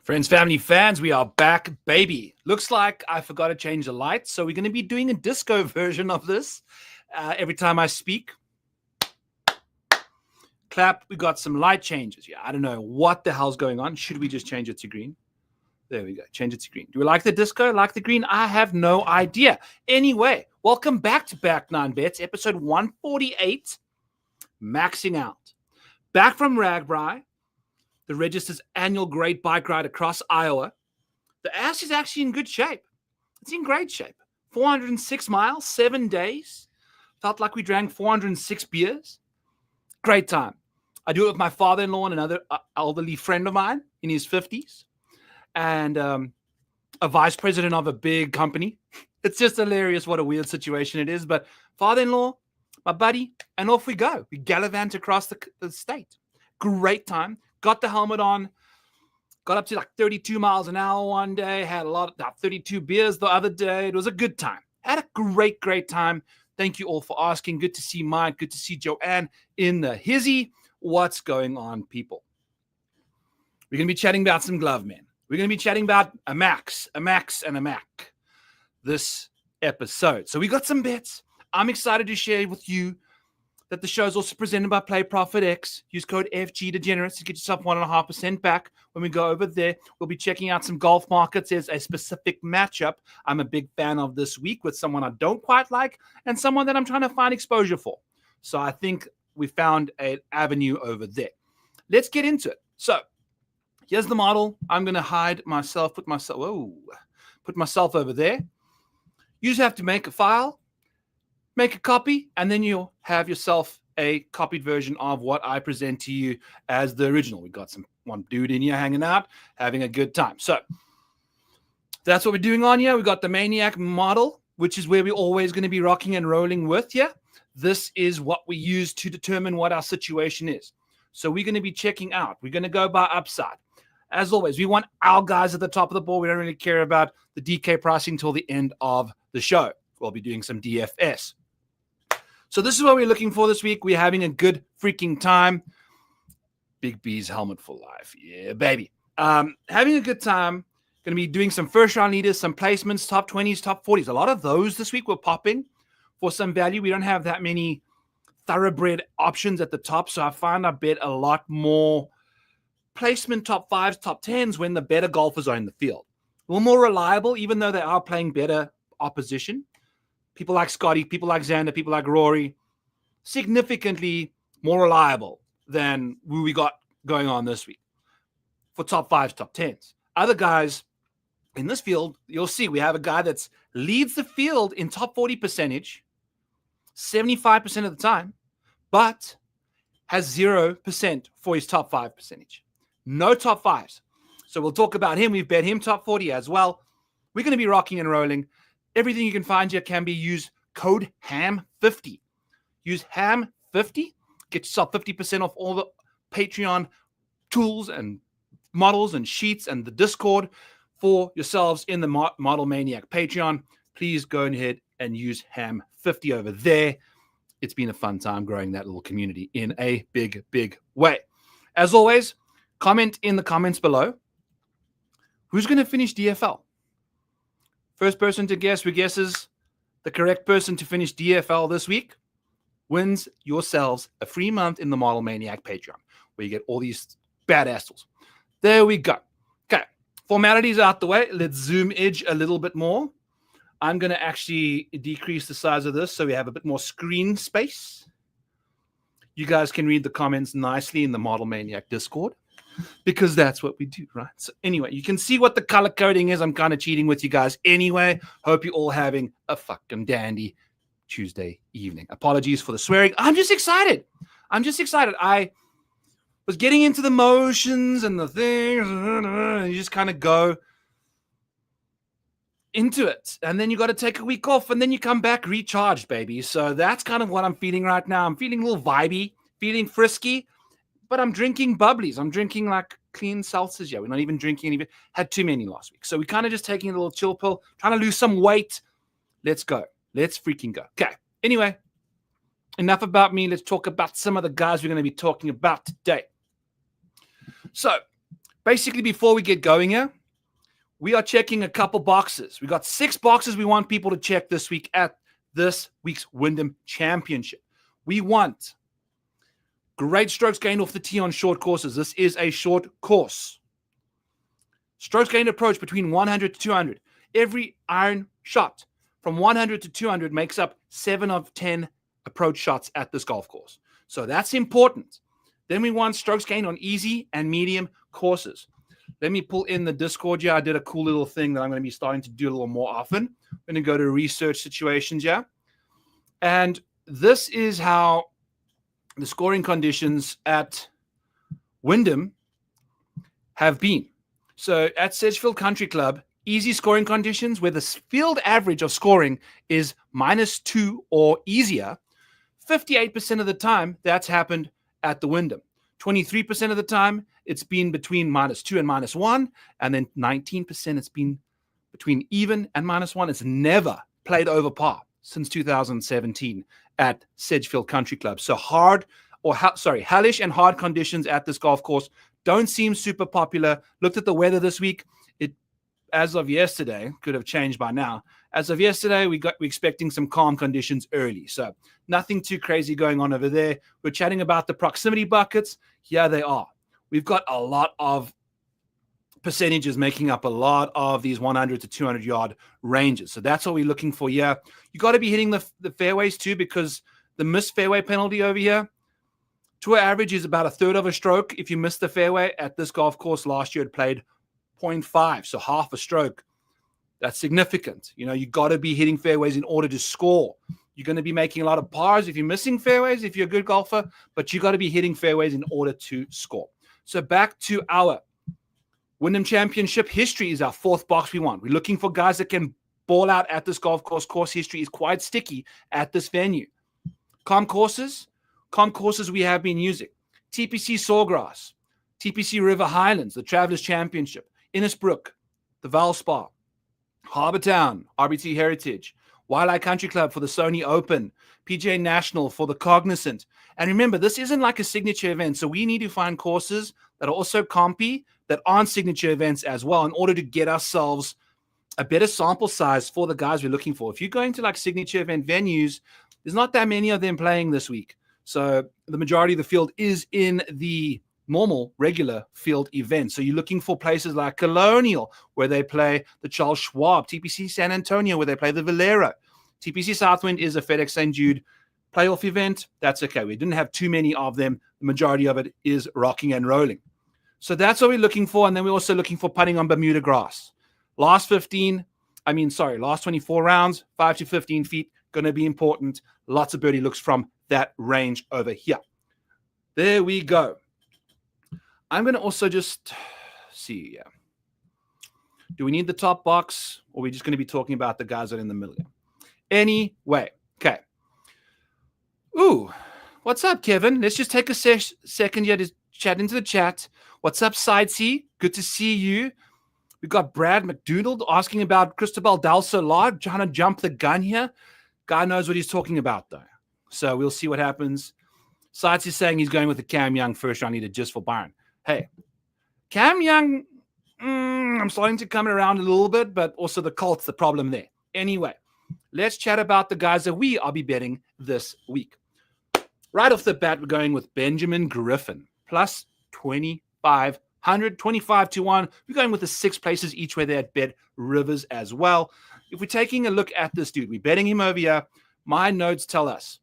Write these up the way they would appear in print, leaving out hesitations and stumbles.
Friends, family, fans, we are back, baby. Looks like I forgot to change the lights, so we're going to be doing a disco version of this. Every time I speak, clap, we got some light changes. Yeah, I don't know what the hell's going on. Should we just change it to green? There we go. Change it to green. Do we like the disco? Like the green? I have no idea. Anyway, welcome back to Back 9 Bets, episode 148, Maxing Out. Back from RAGBRAI, the Register's annual great bike ride across Iowa. The ass is actually in good shape. It's in great shape. 406 miles, 7 days. Felt like we drank 406 beers. Great time. I do it with my father-in-law and another elderly friend of mine in his 50s. And a vice president of a big company. It's just hilarious what a weird situation it is. But father-in-law, my buddy, and off we go. We gallivant across the state. Great time. Got the helmet on. Got up to like 32 miles an hour one day. Had a lot of 32 beers the other day. It was a good time. Had a great, great time. Thank you all for asking. Good to see Mike. Good to see Joanne in the hizzy. What's going on, people? We're going to be chatting about some glove men. We're going to be chatting about a Max, and a Mac this episode. So we got some bets. I'm excited to share with you that the show is also presented by Play Profit X. Use code FG Degenerates to get yourself 1.5% back when we go over there. We'll be checking out some golf markets. There's a specific matchup I'm a big fan of this week with someone I don't quite like and someone that I'm trying to find exposure for. So I think we found an avenue over there. Let's get into it. So here's the model. I'm going to hide myself, put myself over there. You just have to make a file, make a copy, and then you'll have yourself a copied version of what I present to you as the original. We got one dude in here hanging out, having a good time. So that's what we're doing on here. We got the Maniac model, which is where we're always going to be rocking and rolling with here. This is what we use to determine what our situation is. So we're going to be checking out. We're going to go by upside. As always, we want our guys at the top of the board. We don't really care about the DK pricing till the end of the show. We'll be doing some DFS. So this is what we're looking for this week. We're having a good freaking time. Big B's helmet for life. Yeah, baby. Having a good time. Going to be doing some first-round leaders, some placements, top 20s, top 40s. A lot of those this week were popping for some value. We don't have that many thoroughbred options at the top, so I find I bet a lot more placement top 5s, top 10s when the better golfers are in the field. A little more reliable, even though they are playing better opposition. People like Scotty, people like Xander, people like Rory, significantly more reliable than who we got going on this week for top 5s, top 10s. Other guys in this field, you'll see we have a guy that leads the field in top 40 percentage, 75% of the time, but has 0% for his top 5 percentage. No top 5s. So we'll talk about him. We've bet him top 40 as well. We're going to be rocking and rolling. Everything you can find here can be used code HAM50. Use HAM50. Get yourself 50% off all the Patreon tools and models and sheets and the Discord for yourselves in the Model Maniac Patreon. Please go ahead and use HAM50 over there. It's been a fun time growing that little community in a big, big way. As always, comment in the comments below. Who's going to finish DFL? First person to guess who guesses the correct person to finish DFL this week wins yourselves a free month in the Model Maniac Patreon, where you get all these badass tools. There we go. Okay, formalities out the way. Let's zoom edge a little bit more. I'm going to actually decrease the size of this so we have a bit more screen space. You guys can read the comments nicely in the Model Maniac Discord, because that's what we do, right? So anyway, you can see what the color coding is. I'm kind of cheating with you guys anyway. Hope you're all having a fucking dandy Tuesday evening. Apologies for the swearing. I'm just excited. I was getting into the motions and the things, and you just kind of go into it. And then you got to take a week off, and then you come back recharged, baby. So that's kind of what I'm feeling right now. I'm feeling a little vibey, feeling frisky. But I'm drinking bubblies. I'm drinking like clean seltzers. Yeah, we're not even drinking any. Had too many last week. So we're kind of just taking a little chill pill, trying to lose some weight. Let's go. Let's freaking go. Okay. Anyway, enough about me. Let's talk about some of the guys we're going to be talking about today. So Basically, before we get going here, we are checking a couple boxes. We got 6 boxes we want people to check this week at this week's WYNDHAM Championship. We want great strokes gained off the tee on short courses. This is a short course. Strokes gained approach between 100 to 200. Every iron shot from 100 to 200 makes up 7 of 10 approach shots at this golf course. So that's important. Then we want strokes gained on easy and medium courses. Let me pull in the Discord here. I did a cool little thing that I'm going to be starting to do a little more often. I'm going to go to research situations here. And this is how the scoring conditions at WYNDHAM have been. So at Sedgefield Country Club, easy scoring conditions where the field average of scoring is -2 or easier. 58% of the time, that's happened at the WYNDHAM. 23% of the time, it's been between -2 and -1. And then 19%, it's been between even and -1. It's never played over par since 2017 at Sedgefield Country Club. So hellish and hard conditions at this golf course don't seem super popular. Looked at the weather this week. It, as of yesterday, could have changed by now. As of yesterday, we're expecting some calm conditions early. So nothing too crazy going on over there. We're chatting about the proximity buckets. Here they are. We've got a lot of percentages making up a lot of these 100 to 200 yard ranges. So that's what we're looking for here. You got to be hitting the fairways too, because the missed fairway penalty over here, tour average is about 1/3 of a stroke. If you miss the fairway at this golf course last year, it played 0.5, so half a stroke. That's significant. You know, you got to be hitting fairways in order to score. You're going to be making a lot of pars if you're missing fairways, if you're a good golfer, but you got to be hitting fairways in order to score. So back to our WYNDHAM Championship history is our 4th box we want. We're looking for guys that can ball out at this golf course. Course history is quite sticky at this venue. Calm courses we have been using. TPC Sawgrass, TPC River Highlands, the Travelers Championship, Innisbrook, the Valspar, Harbour Town, RBT Heritage, Wildlife Country Club for the Sony Open, PGA National for the Cognizant. And remember, this isn't like a signature event, so we need to find courses that are also compy, that aren't signature events as well, in order to get ourselves a better sample size for the guys we're looking for. If you're going to like signature event venues, there's not that many of them playing this week. So the majority of the field is in the normal, regular field events. So you're looking for places like Colonial, where they play the Charles Schwab, TPC San Antonio, where they play the Valero. TPC Southwind is a FedEx St. Jude playoff event. That's okay. We didn't have too many of them. The majority of it is rocking and rolling. So that's what we're looking for. And then we're also looking for putting on Bermuda grass. Last 24 rounds, 5 to 15 feet, going to be important. Lots of birdie looks from that range over here. There we go. I'm going to also just see. Do we need the top box, or are we just going to be talking about the guys that are in the middle here? Anyway, okay. Ooh, what's up, Kevin? Let's just take a second here to chat into the chat. What's up, Sidesy? Good to see you. We got Brad McDonald asking about Cristobal Del Solar, trying to jump the gun here. Guy knows what he's talking about, though. So we'll see what happens. Sidesy is saying he's going with the Cam Young first round leader just for Byron. Hey, Cam Young, I'm starting to come around a little bit, but also the Colts, the problem there. Anyway, let's chat about the guys that we are be betting this week. Right off the bat, we're going with Benjamin Griffin, plus 2,500, 25 to 1. We're going with the 6 places each way there at Bet Rivers as well. If we're taking a look at this dude, we're betting him over here. My notes tell us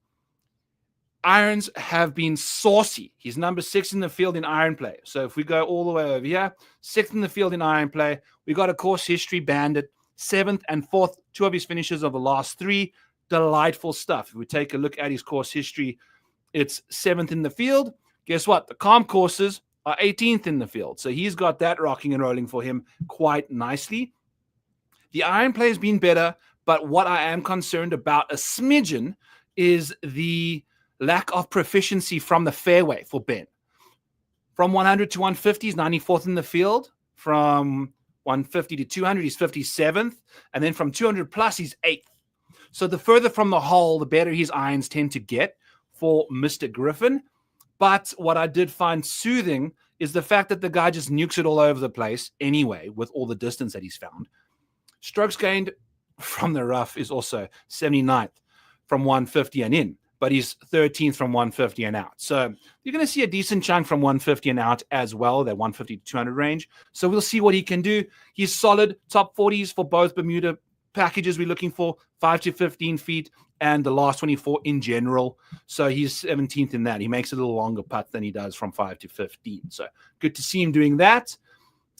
irons have been saucy. He's number 6 in the field in iron play. So if we go all the way over here, 6th in the field in iron play, we got a course history bandit, 7th and 4th, 2 of his finishes of the last 3. Delightful stuff. If we take a look at his course history, it's 7th in the field. Guess what? The calm courses are 18th in the field. So he's got that rocking and rolling for him quite nicely. The iron play has been better, but what I am concerned about a smidgen is the lack of proficiency from the fairway for Ben. From 100 to 150, he's 94th in the field. From 150 to 200, he's 57th. And then from 200 plus, he's 8th. So the further from the hole, the better his irons tend to get for Mr. Griffin. But what I did find soothing is the fact that the guy just nukes it all over the place anyway with all the distance that he's found. Strokes gained from the rough is also 79th from 150 and in, but he's 13th from 150 and out. So you're going to see a decent chunk from 150 and out as well, that 150 to 200 range. So we'll see what he can do. He's solid, top 40s for both Bermuda packages we're looking for, 5 to 15 feet, and the last 24 in general. So he's 17th in that. He makes a little longer putt than he does from 5 to 15. So good to see him doing that.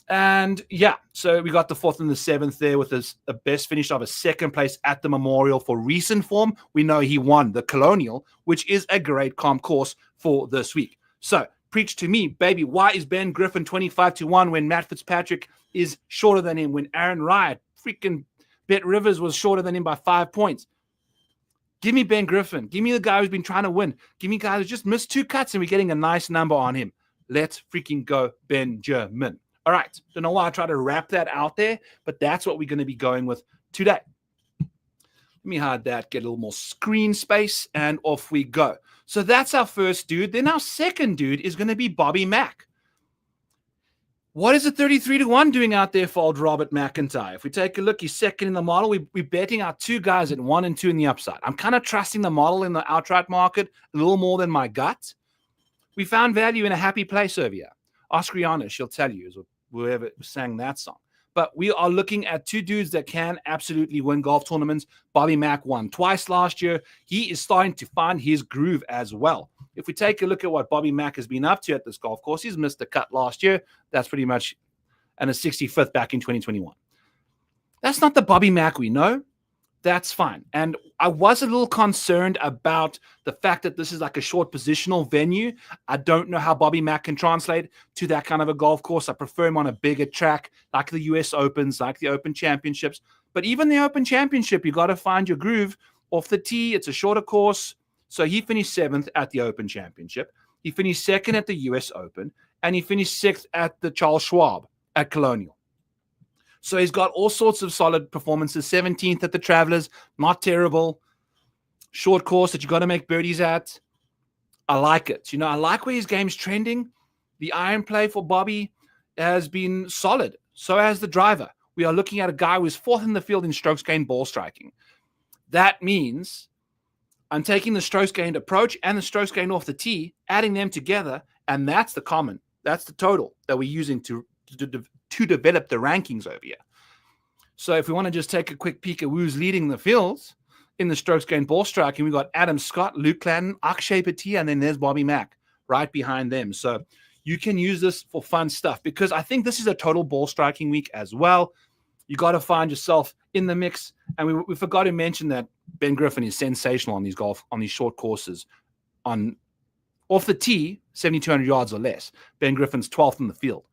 And yeah, so we got the 4th and the 7th there with a best finish of a 2nd place at the Memorial for recent form. We know he won the Colonial, which is a great comp course for this week. So preach to me, baby. Why is Ben Griffin 25 to 1 when Matt Fitzpatrick is shorter than him, when Aaron Ryan, freaking Bet Rivers, was shorter than him by 5 points? Give me Ben Griffin. Give me the guy who's been trying to win. Give me guys who just missed 2 cuts and we're getting a nice number on him. Let's freaking go, Benjamin. All right. Don't know why I try to wrap that out there, but that's what we're going to be going with today. Let me hide that, get a little more screen space, and off we go. So that's our first dude. Then our second dude is going to be Bobby Mack. What is a 33 to 1 doing out there for old Robert McIntyre? If we take a look, he's second in the model. We're betting our 2 guys at 1 and 2 in the upside. I'm kind of trusting the model in the outright market a little more than my gut. We found value in a happy place over here. Oscriana, she'll tell you, is whoever sang that song. But we are looking at 2 dudes that can absolutely win golf tournaments. Bobby Mack won twice last year. He is starting to find his groove as well. If we take a look at what Bobby Mack has been up to at this golf course, he's missed the cut last year. That's pretty much, and a 65th back in 2021. That's not the Bobby Mack we know. That's fine. And I was a little concerned about the fact that this is like a short positional venue. I don't know how Bobby Mack can translate to that kind of a golf course. I prefer him on a bigger track like the US Opens, like the Open Championships. But even the Open Championship, you got to find your groove off the tee. It's a shorter course. So he finished 7th at the Open Championship. He finished 2nd at the US Open. And he finished 6th at the Charles Schwab at Colonial. So he's got all sorts of solid performances. 17th at the Travelers, not terrible. Short course that you got to make birdies at. I like it. You know, I like where his game's trending. The iron play for Bobby has been solid. So has the driver. We are looking at a guy who's 4th in the field in strokes gained ball striking. That means I'm taking the strokes gained approach and the strokes gained off the tee, adding them together, and that's the common. That's the total that we're using to develop the rankings over here. So if we want to just take a quick peek at who's leading the fields in the strokes gained ball striking, we've got Adam Scott, Luke Clanton, Akshay Patia, and then there's Bobby Mack right behind them. So you can use this for fun stuff because I think this is a total ball striking week as well. You got to find yourself in the mix. And we forgot to mention that Ben Griffin is sensational on these short courses. Off the tee, 7,200 yards or less. Ben Griffin's 12th in the field.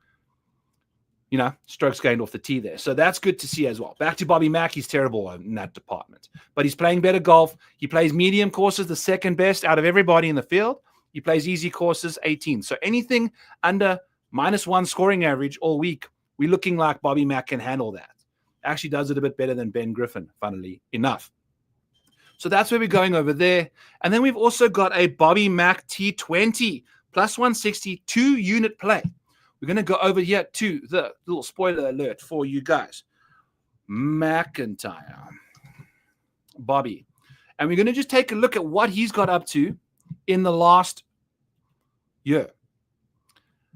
You know, strokes gained off the tee there. So that's good to see as well. Back to Bobby Mack, he's terrible in that department. But he's playing better golf. He plays medium courses, the second best out of everybody in the field. He plays easy courses, 18. So anything under -1 scoring average all week, we're looking like Bobby Mack can handle that. Actually does it a bit better than Ben Griffin, funnily enough. So that's where we're going over there. And then we've also got a Bobby Mack T20 plus 160 2-unit play. We're going to go over here to the little spoiler alert for you guys. McIntyre. Bobby. And we're going to just take a look at what he's got up to in the last year.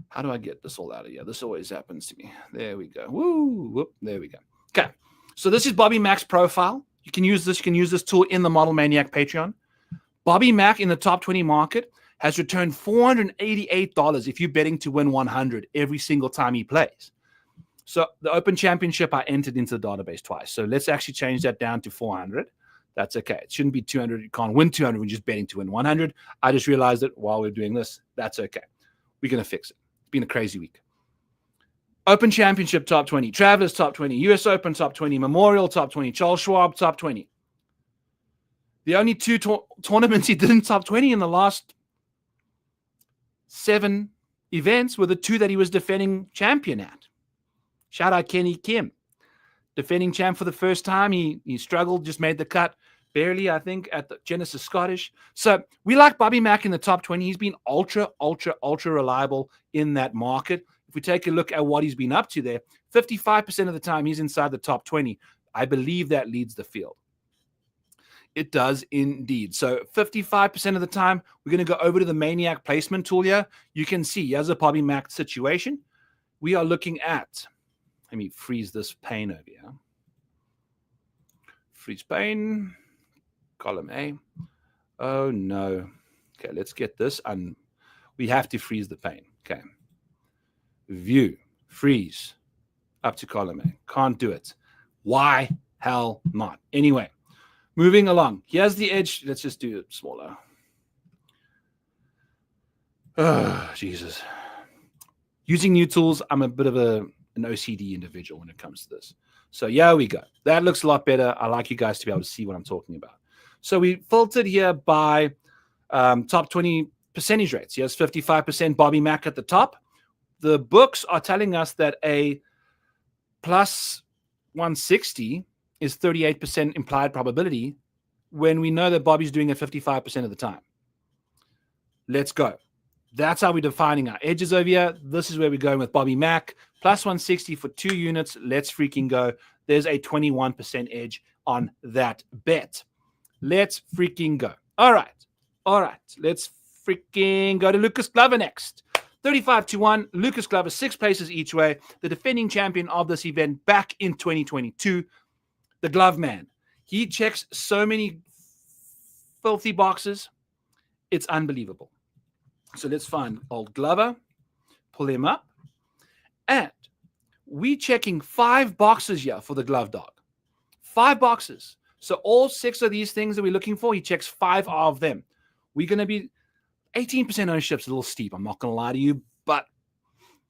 How do I get this all out of here? This always happens to me. There we go. Woo! Whoop, there we go. Okay. So this is Bobby Mack's profile. You can use this tool in the Model Maniac Patreon. Bobby Mack in the top 20 market has returned $488 if you're betting to win 100 every single time he plays. So the Open Championship, I entered into the database twice. So let's actually change that down to 400. That's okay. It shouldn't be 200. You can't win 200 when you're just betting to win 100. I just realized that while we're doing this. That's okay. We're going to fix it. It's been a crazy week. Open Championship top 20, Travelers top 20, US Open top 20, Memorial top 20, Charles Schwab top 20. The only 2 tournaments he didn't top 20 in the last 7 events were the 2 that he was defending champion at. Shout out Kenny Kim. Defending champ for the first time. He struggled, just made the cut. barely, I think, at the Genesis Scottish. So we like Bobby Mack in the top 20. He's been ultra reliable in that market. If we take a look at what he's been up to there, 55% of the time he's inside the top 20. I believe that leads the field. It does indeed. So 55% of the time, we're going to go over to the Maniac placement tool here. You can see here's a Bobby Mack situation. We are looking at, let me freeze this pane over here. Freeze pane, column A. Oh no. Okay, let's get this. And we have to freeze the pane. Okay. View, freeze, up to column A. Can't do it. Why? Hell not. Anyway, moving along. Here's the edge. Let's just do it smaller. Oh, Jesus. Using new tools, I'm a bit of an OCD individual when it comes to this. So yeah, we go. That looks a lot better. I like you guys to be able to see what I'm talking about. So we filtered here by top 20 percentage rates. Here's 55% Bobby Mack at the top. The books are telling us that a plus 160 is 38% implied probability when we know that Bobby's doing it 55% of the time. Let's go. That's how we're defining our edges over here. This is where we're going with Bobby Mack. Plus 160 for 2 units. Let's freaking go. There's a 21% edge on that bet. Let's freaking go. All right. Let's freaking go to Lucas Glover next. 35-1. Lucas Glover, 6 places each way. The defending champion of this event back in 2022. The glove man. He checks so many filthy boxes. It's unbelievable. So let's find old Glover, pull him up, and we checking 5 boxes here for the glove dog. 5 boxes. So all 6 of these things that we're looking for, he checks 5 of them. We're going to be 18% ownership's a little steep. I'm not going to lie to you, but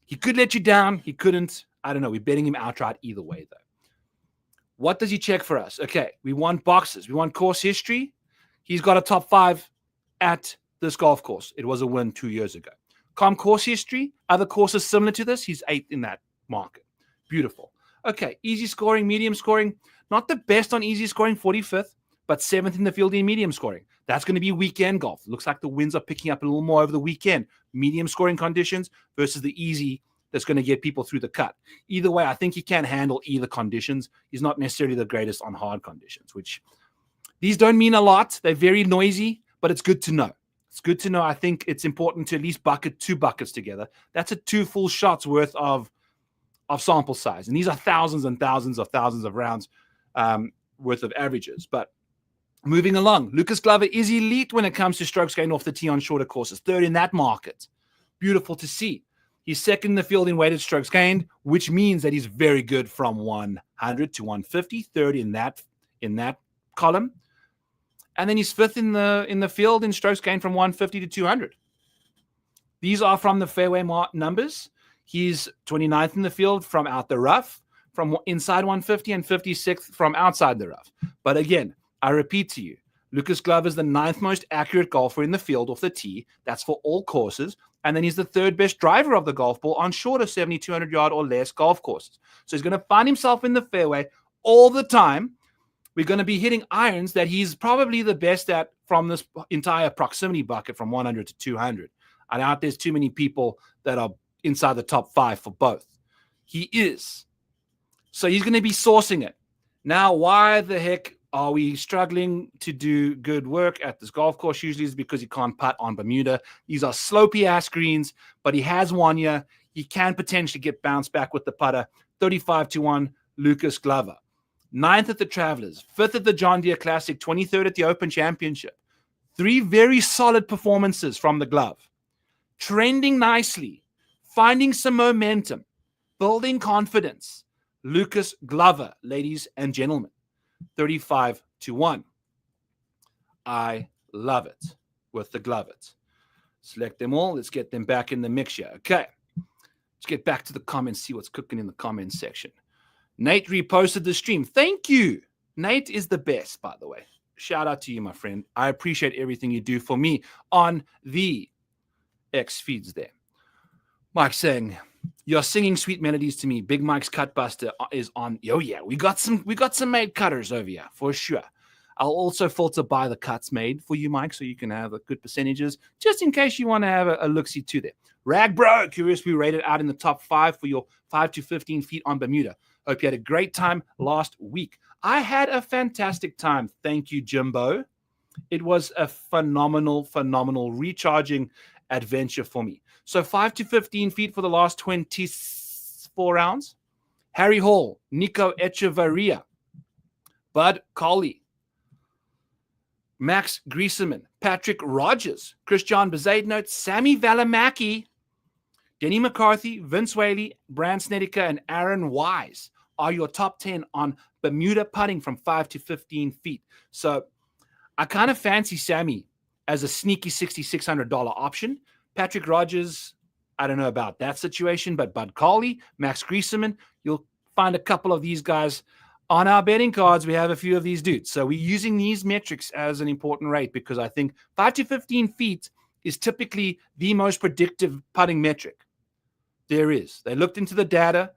he could let you down. He couldn't. I don't know. We're betting him outright either way, though. What does he check for us? Okay, we want boxes. We want course history. He's got a top 5 at this golf course. It was a win 2 years ago. Course history, other courses similar to this, he's 8th in that market. Beautiful. Okay, easy scoring, medium scoring. Not the best on easy scoring, 45th, but 7th in the field in medium scoring. That's going to be weekend golf. Looks like the winds are picking up a little more over the weekend. Medium scoring conditions versus the easy that's going to get people through the cut. Either way, I think he can handle either conditions. He's not necessarily the greatest on hard conditions, which these don't mean a lot. They're very noisy, but it's good to know. It's good to know. I think it's important to at least bucket 2 buckets together. That's a 2 full shots worth of sample size. And these are thousands and thousands of rounds worth of averages. But moving along, Lucas Glover is elite when it comes to strokes gained off the tee on shorter courses. 3rd in that market. Beautiful to see. He's 2nd in the field in weighted strokes gained, which means that he's very good from 100 to 150. 3rd in that column. And then he's 5th in the field in strokes gained from 150 to 200. These are from the fairway numbers. He's 29th in the field from out the rough, from inside 150, and 56th from outside the rough. But again, I repeat to you, Lucas Glover is the 9th most accurate golfer in the field off the tee. That's for all courses. And then he's the 3rd best driver of the golf ball on shorter 7,200 yard or less golf courses. So he's going to find himself in the fairway all the time. We're going to be hitting irons that he's probably the best at from this entire proximity bucket from 100 to 200. I doubt there's too many people that are inside the top 5 for both. He is. So he's going to be sourcing it. Now, why the heck are we struggling to do good work at this golf course? Usually it's because he can't putt on Bermuda. These are slopey-ass greens, but he has one here. He can potentially get bounced back with the putter. 35-1, Lucas Glover. 9th at the Travelers, 5th at the John Deere Classic, 23rd at the Open Championship. 3 very solid performances from the glove. Trending nicely, finding some momentum, building confidence. Lucas Glover, ladies and gentlemen, 35-1. I love it with the Glovers. Select them all. Let's get them back in the mix here. Okay, let's get back to the comments, see what's cooking in the comments section. Nate reposted the stream. Thank you. Nate is the best, by the way. Shout out to you, my friend. I appreciate everything you do for me on the X feeds there. Mike saying, you're singing sweet melodies to me. Big Mike's Cut Buster is on. Oh, yeah. We got some made cutters over here for sure. I'll also filter by the cuts made for you, Mike, so you can have a good percentages, just in case you want to have a look-see too there. RAGBRAI, curious, we rated out in the top 5 for your 5 to 15 feet on Bermuda. Hope you had a great time last week. I had a fantastic time. Thank you, Jimbo. It was a phenomenal recharging adventure for me. So 5 to 15 feet for the last 24 rounds. Harry Hall, Nico Echevarria, Bud Coley, Max Grezerman, Patrick Rogers, Christian Bezaidnote, Sammy Valimaki, Denny McCarthy, Vince Whaley, Brand Snedeker, and Aaron Wise are your top 10 on Bermuda putting from 5 to 15 feet. So I kind of fancy Sammy as a sneaky $6,600 option. Patrick Rogers, I don't know about that situation, but Bud Coley, Max Grezerman, you'll find a couple of these guys on our betting cards. We have a few of these dudes. So we're using these metrics as an important rate because I think 5 to 15 feet is typically the most predictive putting metric there is. They looked into the data.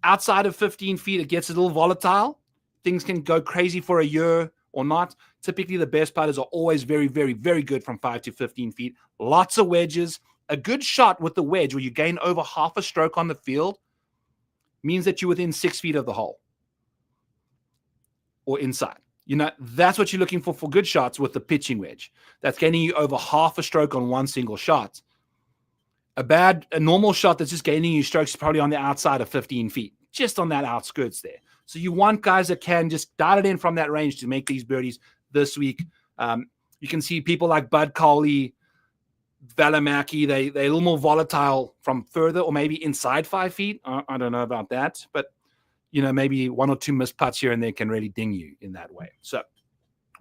Outside of 15 feet, it gets a little volatile. Things can go crazy for a year or not. Typically, the best putters are always very, very, very good from 5 to 15 feet. Lots of wedges. A good shot with the wedge where you gain over half a stroke on the field means that you're within 6 feet of the hole or inside. You know, that's what you're looking for good shots with the pitching wedge. That's gaining you over half a stroke on one single shot. A normal shot that's just gaining you strokes is probably on the outside of 15 feet, just on that outskirts there. So you want guys that can just dial it in from that range to make these birdies this week. You can see people like Bud Coley, Valimaki, they're a little more volatile from further or maybe inside 5 feet. I don't know about that, but you know, maybe 1 or 2 missed putts here and there can really ding you in that way. So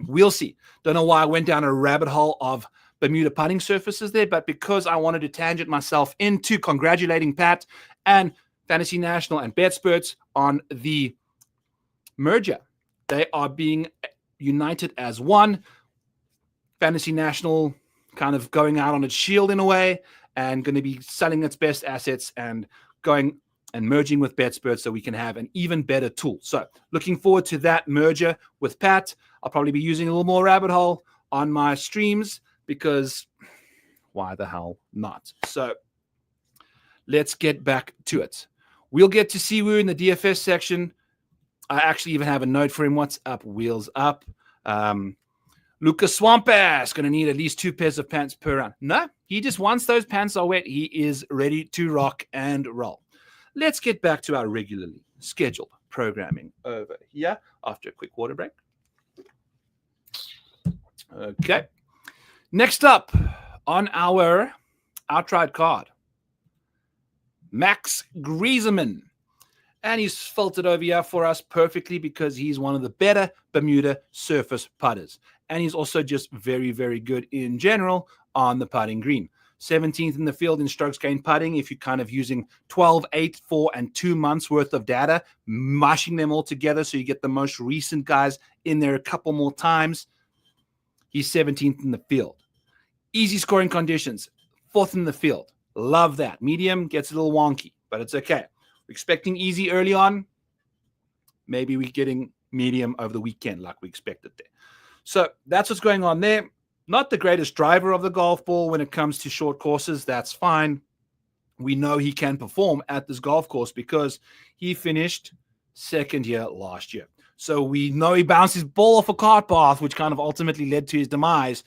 we'll see. Don't know why I went down a rabbit hole of Bermuda putting surfaces there, but because I wanted to tangent myself into congratulating Pat and Fantasy National and BetSperts on the merger. They are being united as one. Fantasy National kind of going out on its shield in a way and going to be selling its best assets and going and merging with BetSperts so we can have an even better tool. So looking forward to that merger with Pat. I'll probably be using a little more rabbit hole on my streams because why the hell not? So let's get back to it. We'll get to see we're in the DFS section. I actually even have a note for him. What's up? Wheels up. Lucas Swampass going to need at least 2 pairs of pants per round. No, he just once those pants are wet, he is ready to rock and roll. Let's get back to our regularly scheduled programming over here after a quick water break. Okay. Next up on our outright card, Max Grezerman. And he's filtered over here for us perfectly because he's one of the better Bermuda surface putters. And he's also just very, very good in general on the putting green. 17th in the field in strokes gained putting. If you're kind of using 12, 8, 4, and 2 months worth of data, mushing them all together so you get the most recent guys in there a couple more times, he's 17th in the field. Easy scoring conditions, 4th in the field. Love that. Medium gets a little wonky, but it's okay. We're expecting easy early on. Maybe we're getting medium over the weekend like we expected there. So that's what's going on there. Not the greatest driver of the golf ball when it comes to short courses. That's fine. We know he can perform at this golf course because he finished second here last year. So we know he bounced his ball off a cart path, which kind of ultimately led to his demise.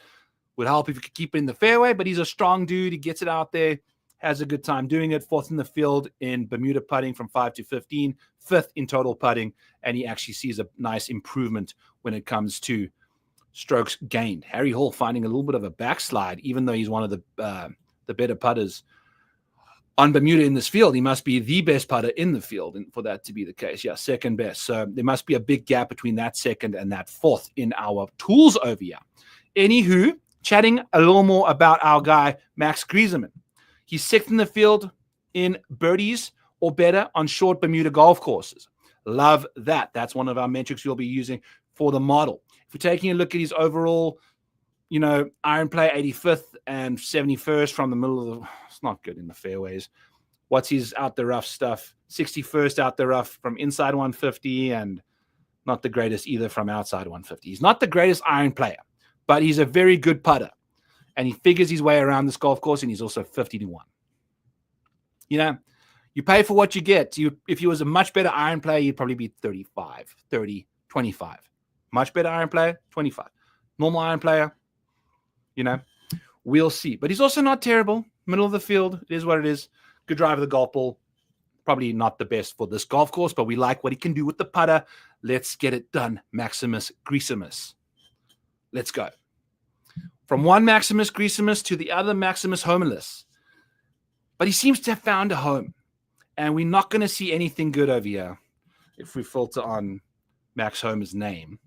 Would help if he could keep it in the fairway, but he's a strong dude. He gets it out there, has a good time doing it. 4th in the field in Bermuda putting from 5 to 15, 5th in total putting, and he actually sees a nice improvement when it comes to strokes gained. Harry Hall finding a little bit of a backslide, even though he's one of the better putters on Bermuda in this field. He must be the best putter in the field, and for that to be the case, yeah, second best. So there must be a big gap between that second and that 4th in our tools over here. Anywho, chatting a little more about our guy, Max Grezerman. He's 6th in the field in birdies or better on short Bermuda golf courses. Love that. That's one of our metrics we'll be using for the model. If we're taking a look at his overall, iron play, 85th and 71st from the middle of the, it's not good in the fairways. What's his out the rough stuff? 61st out the rough from inside 150 and Not the greatest either from outside 150. He's not the greatest iron player, but he's a very good putter. And he figures his way around this golf course, and he's also 50-1. You know, you pay for what you get. If he was a much better iron player, he'd probably be 35, 30, 25. Much better iron player, 25. Normal iron player, you know, we'll see. But he's also not terrible. Middle of the field, it is what it is. Good drive of the golf ball. Probably not the best for this golf course, but we like what he can do with the putter. Let's get it done, Maximus Grezerman. Let's go. From one Maximus Grezerman to the other Maximus Homa. But he seems to have found a home. And we're not going to see anything good over here if we filter on Max Homa's name.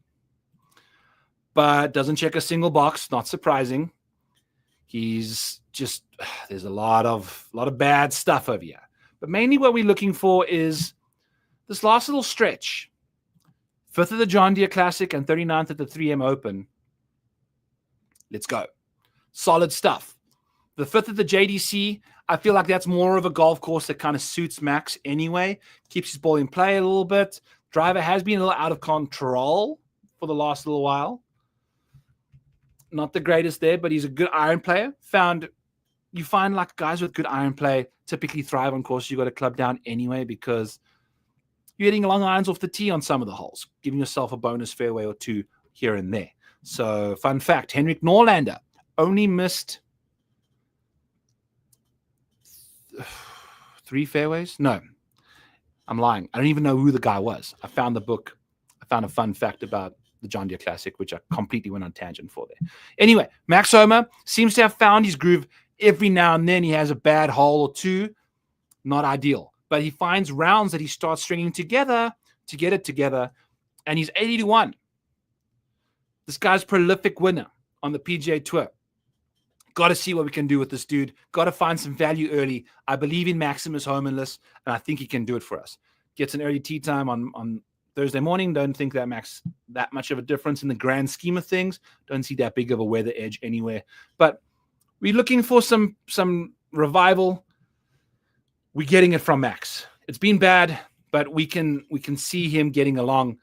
But doesn't check a single box. Not surprising. He's just, there's a lot of bad stuff over here. But mainly what we're looking for is this last little stretch. 5th of the John Deere Classic and 39th at the 3M Open. Let's go. Solid stuff. The 5th of the JDC, I feel like that's more of a golf course that kind of suits Max anyway. Keeps his ball in play a little bit. Driver has been a little out of control for the last little while. Not the greatest there, but he's a good iron player. You find like guys with good iron play typically thrive on courses you got to club down anyway because you're hitting long irons off the tee on some of the holes, giving yourself a bonus fairway or two here and there. So, fun fact, Henrik Norlander only missed 3 fairways. No, I'm lying. I don't even know who the guy was. I found the book. I found a fun fact about the John Deere Classic, which I completely went on tangent for there. Anyway, Max Homa seems to have found his groove. Every now and then he has a bad hole or two. Not ideal. But he finds rounds that he starts stringing together to get it together. And he's 80-1. This guy's prolific winner on the PGA Tour. Got to see what we can do with this dude. Got to find some value early. I believe in Maximus Homa, and I think he can do it for us. Gets an early tee time on Thursday morning. Don't think that makes that much of a difference in the grand scheme of things. Don't see that big of a weather edge anywhere. But we're looking for some revival. We're getting it from Max. It's been bad, but we can see him getting along.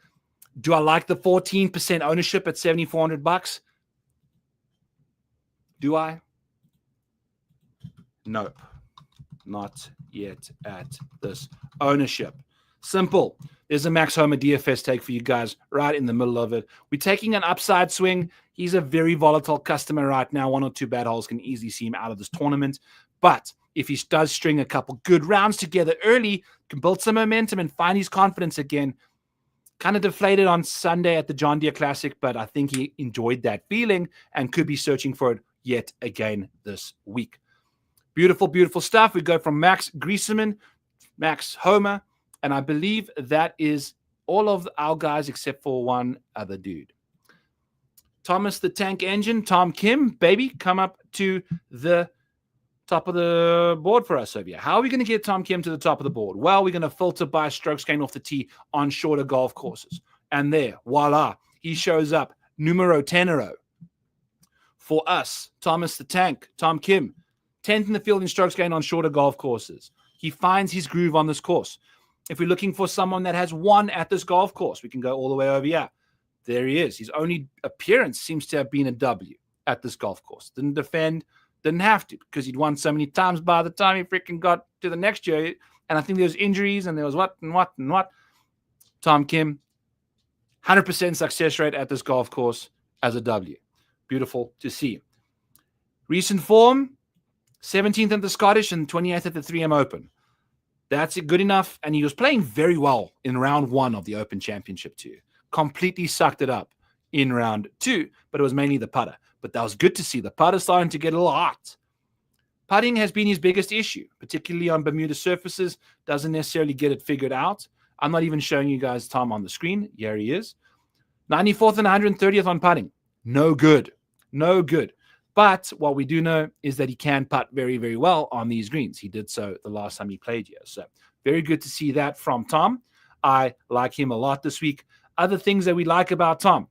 Do I like the 14% ownership at $7,400? Do I? Nope. Not yet at this ownership. Simple. There's a Max Homa DFS take for you guys right in the middle of it. We're taking an upside swing. He's a very volatile customer right now. 1 or 2 bad holes can easily see him out of this tournament. But if he does string a couple good rounds together early, can build some momentum and find his confidence again. Kind of deflated on Sunday at the John Deere Classic, but I think he enjoyed that feeling and could be searching for it yet again this week. Beautiful, beautiful stuff. We go from Max Grezerman, Max Homa, and I believe that is all of our guys except for one other dude. Thomas the Tank Engine, Tom Kim, baby, come up to the top of the board for us over here. How are we going to get Tom Kim to the top of the board? Well, we're going to filter by strokes gained off the tee on shorter golf courses. And there, voila, he shows up, numero tenero. For us, Thomas the Tank, Tom Kim, 10th in the field in strokes gained on shorter golf courses. He finds his groove on this course. If we're looking for someone that has won at this golf course, we can go all the way over here. There he is. His only appearance seems to have been a W at this golf course. Didn't defend, didn't have to because he'd won so many times by the time he freaking got to the next year. And I think there was injuries and there was what. Tom Kim, 100% success rate at this golf course as a W. Beautiful to see. Recent form, 17th at the Scottish and 28th at the 3M Open. That's good enough. And he was playing very well in round 1 of the Open Championship too. Completely sucked it up in round 2, but it was mainly the putter. But that was good to see. The putter starting to get a little hot. Putting has been his biggest issue, particularly on Bermuda surfaces. Doesn't necessarily get it figured out. I'm not even showing you guys Tom on the screen. Here he is. 94th and 130th on putting. No good. No good. But what we do know is that he can putt very, very well on these greens. He did so the last time he played here. So very good to see that from Tom. I like him a lot this week. Other things that we like about Tom.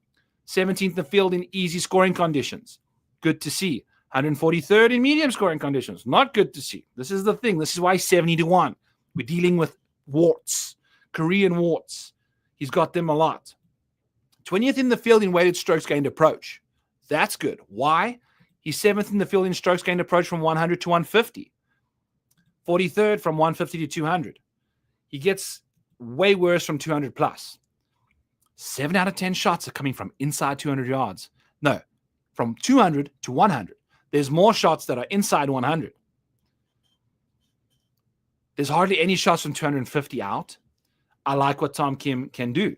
17th in the field in easy scoring conditions. Good to see. 143rd in medium scoring conditions. Not good to see. This is the thing. This is why 70-1. We're dealing with warts. Korean warts. He's got them a lot. 20th in the field in weighted strokes gained approach. That's good. Why? He's 7th in the field in strokes gained approach from 100 to 150. 43rd from 150 to 200. He gets way worse from 200 plus. 7 out of 10 shots are coming from inside 200 yards. No, from 200 to 100. There's more shots that are inside 100. There's hardly any shots from 250 out. I like what Tom Kim can do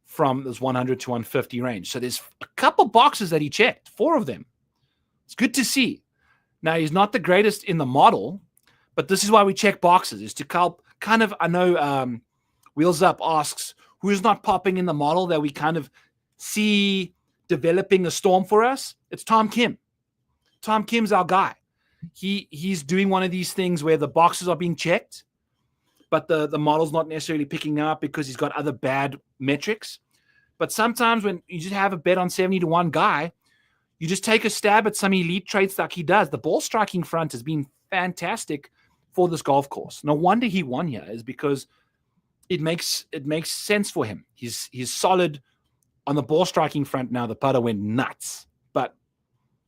from this 100 to 150 range. So there's a couple boxes that he checked, 4 of them. It's good to see. Now, he's not the greatest in the model, but this is why we check boxes, is to help kind of, I know Wheels Up asks, who's not popping in the model that we kind of see developing a storm for us? It's Tom Kim. Tom Kim's our guy. He's doing one of these things where the boxes are being checked, but the model's not necessarily picking them up because he's got other bad metrics. But sometimes when you just have a bet on 70 to 1 guy, you just take a stab at some elite traits like he does. The ball striking front has been fantastic for this golf course. No wonder he won here, is because it makes sense for him. He's solid on the ball striking front now. The putter went nuts, but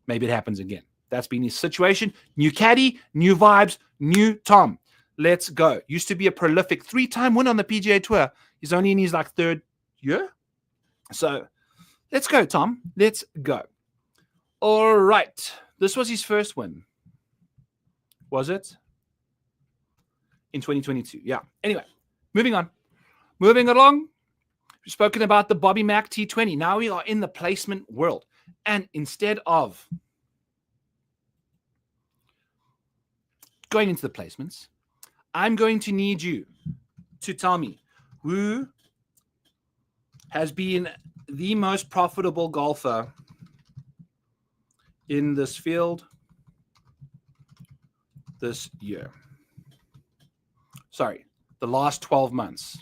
maybe it happens again. That's been his situation. New caddy, new vibes, new Tom. Let's go. Used to be a prolific 3-time winner on the PGA Tour. He's only in his 3rd year. So let's go, Tom. Let's go. All right. This was his first win. Was it? In 2022. Yeah. Anyway, moving on. Moving along. We've spoken about the Bobby Mack T20. Now we are in the placement world. And instead of going into the placements, I'm going to need you to tell me who has been the most profitable golfer in this field this year. Sorry, the last 12 months.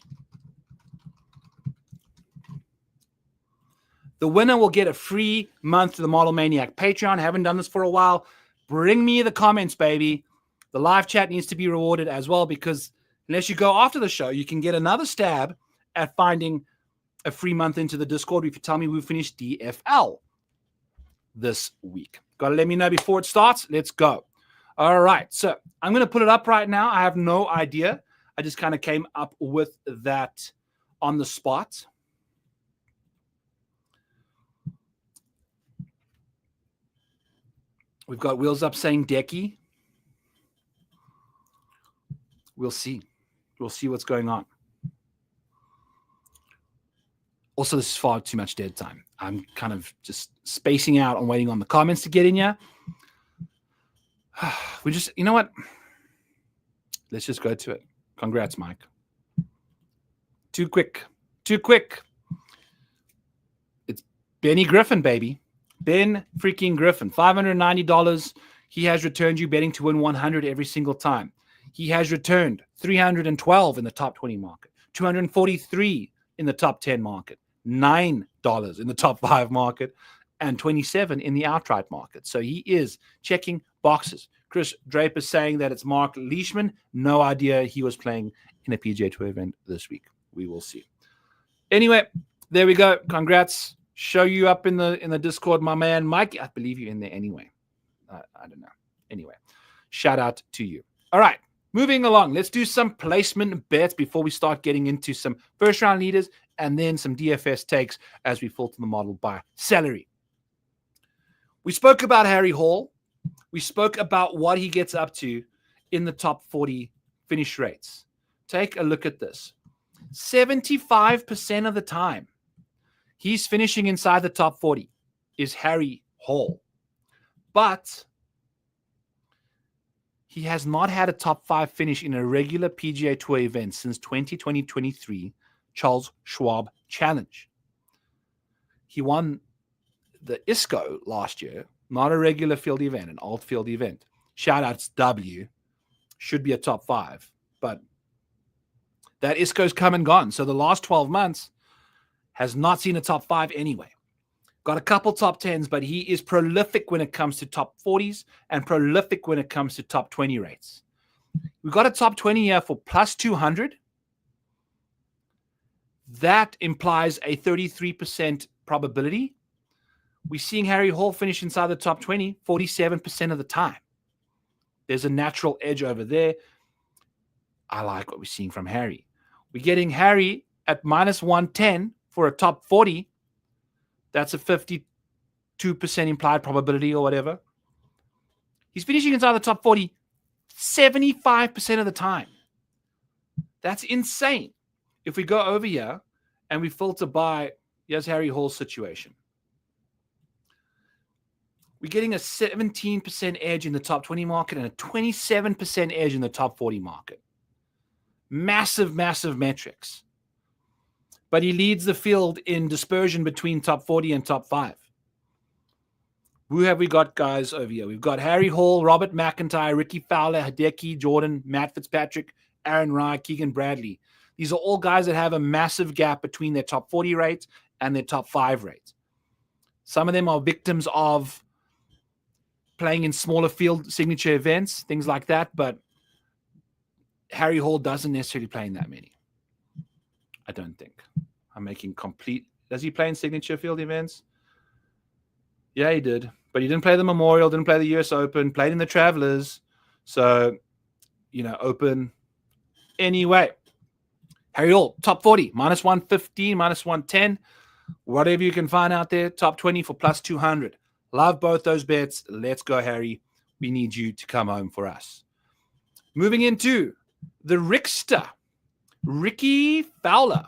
The winner will get a free month to the Model Maniac Patreon. Haven't done this for a while. Bring me the comments, baby. The live chat needs to be rewarded as well, because unless you go after the show, you can get another stab at finding a free month into the Discord if you tell me we finished DFL this week. Got to let me know before it starts. Let's go. All right. So I'm going to put it up right now. I have no idea. I just kind of came up with that on the spot. We've got Wheels Up saying Decky. We'll see. We'll see what's going on. Also, this is far too much dead time. I'm kind of just spacing out and waiting on the comments to get in here. We just, you know what? Let's just go to it. Congrats, Mike. Too quick. Too quick. It's Benny Griffin, baby. Ben freaking Griffin. $590. He has returned you betting to win 100 every single time. He has returned 312 in the top 20 market, 243 in the top 10 market, $9 in the top 5 market, and 27 in the outright market. So he is checking boxes. Chris Draper saying that it's Mark Leishman. No idea he was playing in a PGA Tour event this week. We will see. Anyway, there we go. Congrats. Show you up in the Discord, my man Mike. I believe you're in there anyway. I don't know. Anyway, shout out to you. All right. Moving along, let's do some placement bets before we start getting into some first-round leaders and then some DFS takes as we filter the model by salary. We spoke about Harry Hall. We spoke about what he gets up to in the top 40 finish rates. Take a look at this. 75% of the time, he's finishing inside the top 40 is Harry Hall. But he has not had a top 5 finish in a regular PGA Tour event since 2020-23 Charles Schwab Challenge. He won the ISCO last year, not a regular field event, an alt field event. Shout outs W. Should be a top 5. But that ISCO's come and gone. So the last 12 months has not seen a top 5 anyway. Got a couple top 10s, but he is prolific when it comes to top 40s and prolific when it comes to top 20 rates. We've got a top 20 here for plus 200. That implies a 33% probability, we're seeing Harry Hall finish inside the top 20 47% of the time. There's a natural edge over there. I like what we're seeing from Harry. We're getting Harry at minus 110 for a top 40. That's a 52% implied probability or whatever. He's finishing inside the top 40 75% of the time. That's insane. If we go over here and we filter by, here's Harry Hall's situation. We're getting a 17% edge in the top 20 market and a 27% edge in the top 40 market. Massive, massive metrics. But he leads the field in dispersion between top 40 and top 5. Who have we got, guys, over here? We've got Harry Hall, Robert McIntyre, Ricky Fowler, Hideki, Jordan, Matt Fitzpatrick, Aaron Rye, Keegan Bradley. These are all guys that have a massive gap between their top 40 rates and their top 5 rates. Some of them are victims of playing in smaller field signature events, things like that, but Harry Hall doesn't necessarily play in that many. I don't think. I'm making complete... Does he play in signature field events? Yeah, he did. But he didn't play the Memorial, didn't play the US Open, played in the Travelers. So, Open. Anyway, Harry Hall, top 40, minus 115, minus 110. Whatever you can find out there, top 20 for plus 200. Love both those bets. Let's go, Harry. We need you to come home for us. Moving into the Rickster, Ricky Fowler.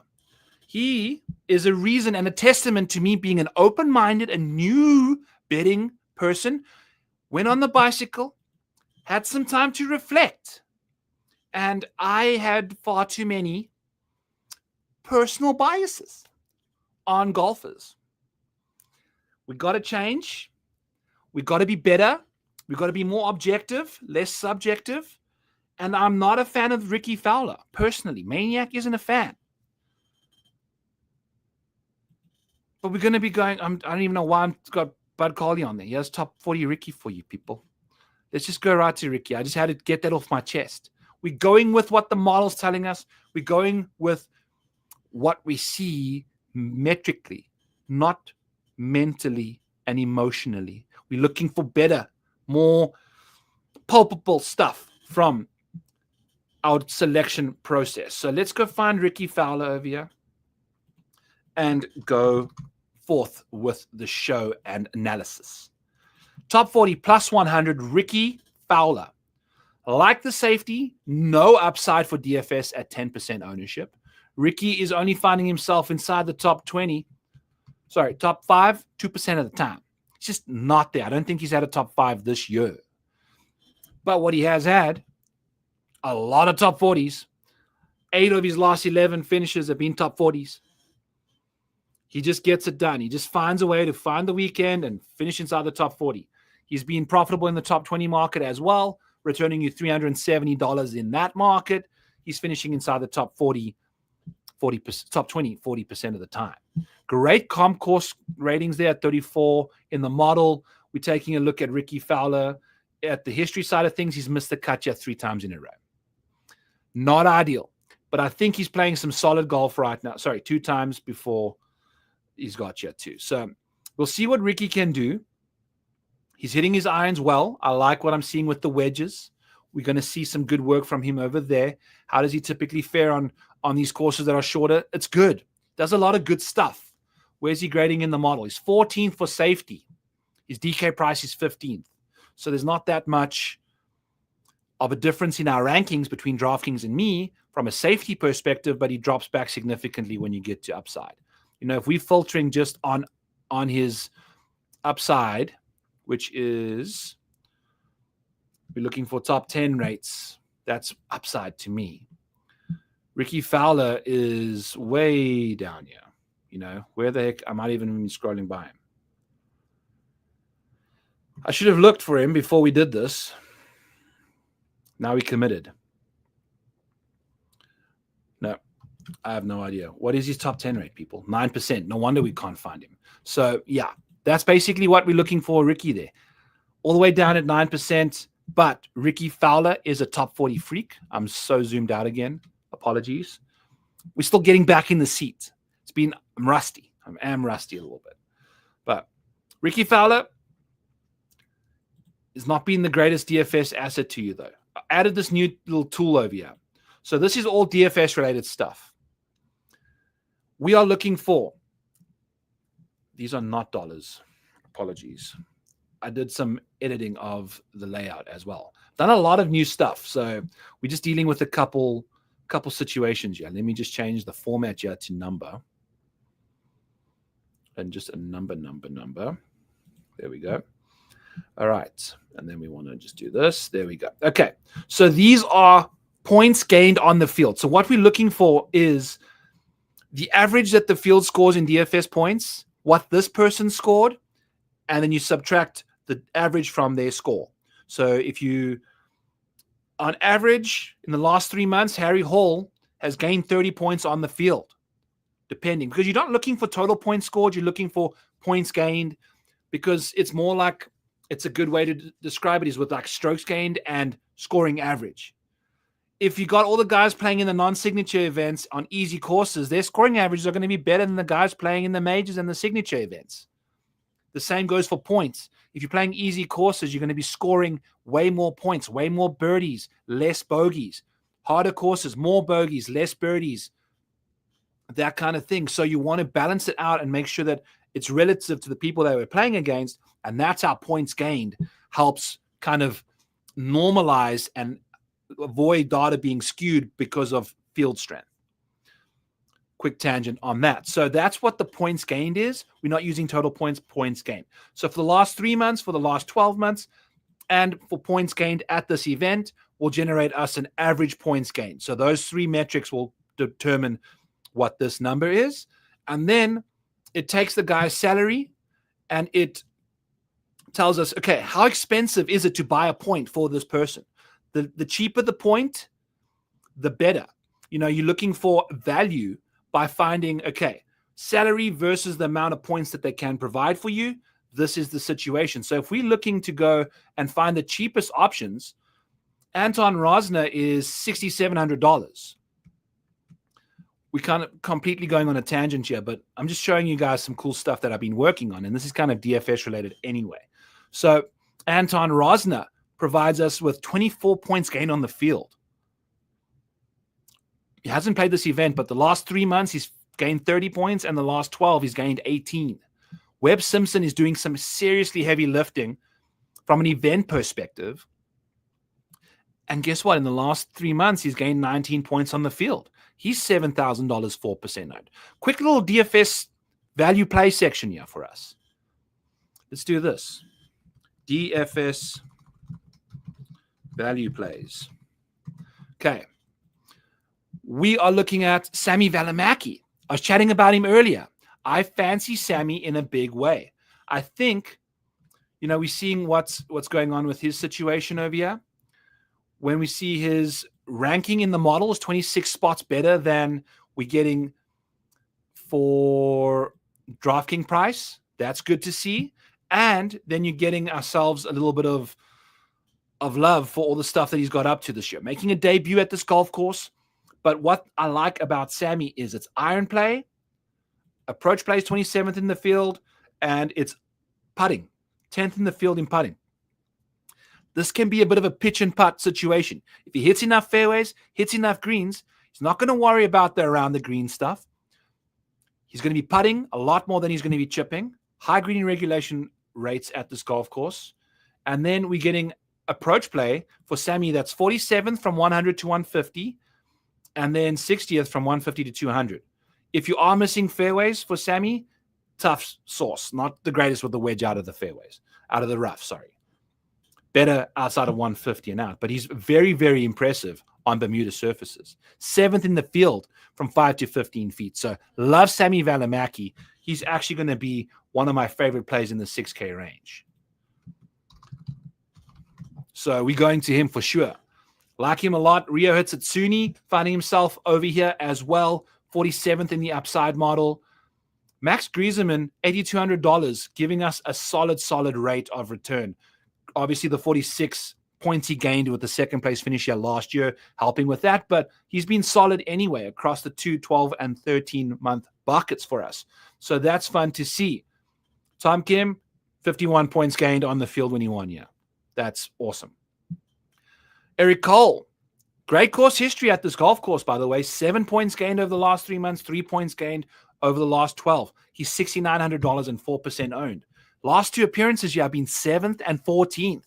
He is a reason and a testament to me being an open-minded and new betting person. Went on the bicycle, had some time to reflect, and I had far too many personal biases on golfers. We got to change. We got to be better. We got to be more objective, less subjective. And I'm not a fan of Ricky Fowler, personally. Maniac isn't a fan. But we're going to be going, I don't even know why I've got Bud Coley on there. He has top 40 Ricky for you, people. Let's just go right to Ricky. I just had to get that off my chest. We're going with what the model's telling us. We're going with what we see metrically, not mentally and emotionally. We're looking for better, more palpable stuff from our selection process. So let's go find Ricky Fowler over here and go forth with the show and analysis. Top 40 plus 100, Ricky Fowler. Like the safety, no upside for DFS at 10% ownership. Ricky is only finding himself inside the top 5, 2% of the time. It's just not there. I don't think he's had a top 5 this year. But what he has had, a lot of top 40s. 8 of his last 11 finishes have been top 40s. He just gets it done. He just finds a way to find the weekend and finish inside the top 40. He's been profitable in the top 20 market as well, returning you $370 in that market. He's finishing inside the top 40%, top 20, 40% of the time. Great comp course ratings there at 34 in the model. We're taking a look at Ricky Fowler. At the history side of things, he's missed the cut yet 3 times in a row. Not ideal, but I think he's playing some solid golf right now. 2 times before he's got you 2. So we'll see what Ricky can do. He's hitting his irons well. I like what I'm seeing with the wedges. We're going to see some good work from him over there. How does he typically fare on these courses that are shorter? It's good. Does a lot of good stuff. Where's he grading in the model? He's 14th for safety. His DK price is 15th. So there's not that much of a difference in our rankings between DraftKings and me from a safety perspective, but he drops back significantly when you get to upside. If we're filtering just on his upside, which is we're looking for top 10 rates, that's upside to me. Ricky Fowler is way down here. Where the heck? I might even be scrolling by him. I should have looked for him before we did this. Now we committed. No, I have no idea. What is his top 10 rate, people? 9%. No wonder we can't find him. So, yeah, that's basically what we're looking for, Ricky there. All the way down at 9%. But Ricky Fowler is a top 40 freak. I'm so zoomed out again. Apologies. We're still getting back in the seat. I'm rusty. I am rusty a little bit. But Ricky Fowler has not been the greatest DFS asset to you, though. I added this new little tool over here. So this is all DFS-related stuff. We are looking for, these are not dollars. Apologies. I did some editing of the layout as well. Done a lot of new stuff. So we're just dealing with a couple situations here. Let me just change the format here to number. And just a number. There we go. All right. And then we want to just do this. There we go. Okay. So these are points gained on the field. So what we're looking for is the average that the field scores in DFS points, what this person scored, and then you subtract the average from their score. So if you, on average, in the last 3 months, Harry Hall has gained 30 points on the field, depending. Because you're not looking for total points scored, you're looking for points gained, because it's more like, it's a good way to describe it is with like strokes gained and scoring average. If you got all the guys playing in the non-signature events on easy courses, their scoring averages are going to be better than the guys playing in the majors and the signature events. The same goes for points. If you're playing easy courses, you're going to be scoring way more points, way more birdies, less bogeys. Harder courses, more bogeys, less birdies, that kind of thing. So you want to balance it out and make sure that it's relative to the people that we're playing against, and that's how points gained helps kind of normalize and avoid data being skewed because of field strength. Quick tangent on that. So that's what the points gained is. We're not using total points gained. So for the last 3 months, for the last 12 months, and for points gained at this event, will generate us an average points gained. So those 3 metrics will determine what this number is. And then it takes the guy's salary and it tells us, okay, how expensive is it to buy a point for this person? The cheaper the point, the better. You know, you're looking for value by finding, okay, salary versus the amount of points that they can provide for you. This is the situation. So if we're looking to go and find the cheapest options, Anton Rosner is $6,700. We're kind of completely going on a tangent here, but I'm just showing you guys some cool stuff that I've been working on, and this is kind of DFS related anyway. So Anton Rosner provides us with 24 points gained on the field. He hasn't played this event, but the last 3 months he's gained 30 points, and the last 12 he's gained 18. Webb Simpson is doing some seriously heavy lifting from an event perspective. And guess what? In the last 3 months, he's gained 19 points on the field. He's $7,000, 4% owned. Quick little DFS value play section here for us. Let's do this. DFS value plays. Okay. We are looking at Sami Välimäki. I was chatting about him earlier. I fancy Sami in a big way. I think, you know, we're seeing what's going on with his situation over here. When we see his ranking in the model is 26 spots better than we're getting for DraftKings price. That's good to see. And then you're getting ourselves a little bit of love for all the stuff that he's got up to this year. Making a debut at this golf course. But what I like about Sami is it's iron play, approach play is 27th in the field, and it's putting, 10th in the field in putting. This can be a bit of a pitch and putt situation. If he hits enough fairways, hits enough greens, he's not going to worry about the around the green stuff. He's going to be putting a lot more than he's going to be chipping. High green regulation rates at this golf course. And then we're getting approach play for Sami that's 47th from 100 to 150. And then 60th from 150 to 200. If you are missing fairways for Sami, tough sauce. Not the greatest with the wedge out of the fairways. Out of the rough, sorry. Better outside of 150 and out. But he's very, very impressive on Bermuda surfaces. 7th in the field from 5 to 15 feet. So love Sami Välimäki. He's actually going to be one of my favorite plays in the 6K range. So we're going to him for sure. Like him a lot. Rio Hitsatsuni finding himself over here as well. 47th in the upside model. Max Grezerman, $8,200, giving us a solid rate of return. Obviously, the 46 points he gained with the second place finish here last year, helping with that. But he's been solid anyway across the 2, 12, and 13-month buckets for us. So that's fun to see. Tom Kim, 51 points gained on the field when he won here. That's awesome. Eric Cole, great course history at this golf course, by the way. 7 points gained over the last 3 months, 3 points gained over the last 12. He's $6,900 and 4% owned. Last 2 appearances here have been 7th and 14th.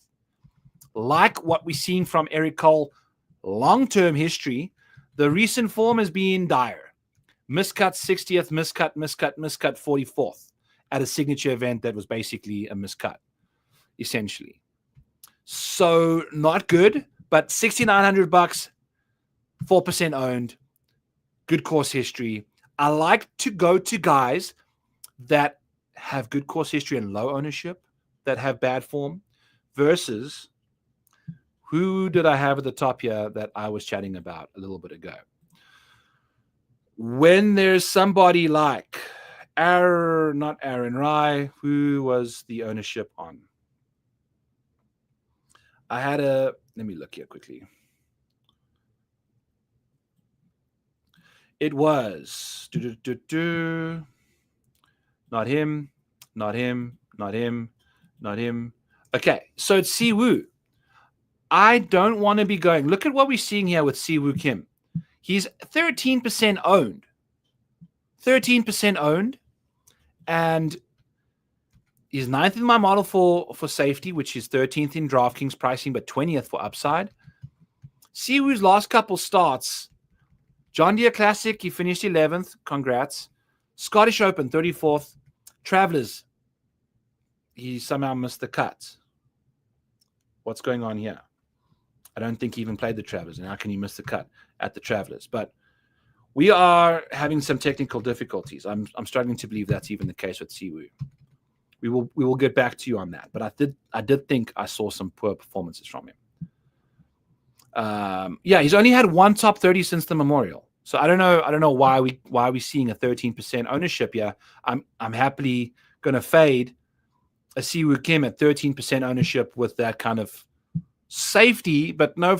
Like what we're seeing from Eric Cole, long-term history, the recent form has been dire. Miscut 60th, miscut 44th at a signature event that was basically a miscut, essentially. So not good, but $6,900, 4% owned, good course history. I like to go to guys that have good course history and low ownership, that have bad form, versus who did I have at the top here that I was chatting about a little bit ago? When there's somebody like not Aaron Rai, who was the ownership on? Let me look here quickly. It was not him. Okay, so it's Siwoo. I don't want to be going. Look at what we're seeing here with Siwoo Kim. He's 13% owned. 13% owned. And he's 9th in my model for safety, which is 13th in DraftKings pricing, but 20th for upside. Siwoo's last couple starts, John Deere Classic, he finished 11th. Congrats. Scottish Open, 34th. Travelers, he somehow missed the cut. What's going on here? I don't think he even played the Travelers. And how can he miss the cut at the Travelers? But we are having some technical difficulties. I'm starting to believe that's even the case with Siwoo. We will get back to you on that. But I did think I saw some poor performances from him. He's only had 1 top 30 since the Memorial. So I don't know why we're seeing a 13% ownership here. I'm happily going to fade a Siwoo Kim at 13% ownership with that kind of safety, but no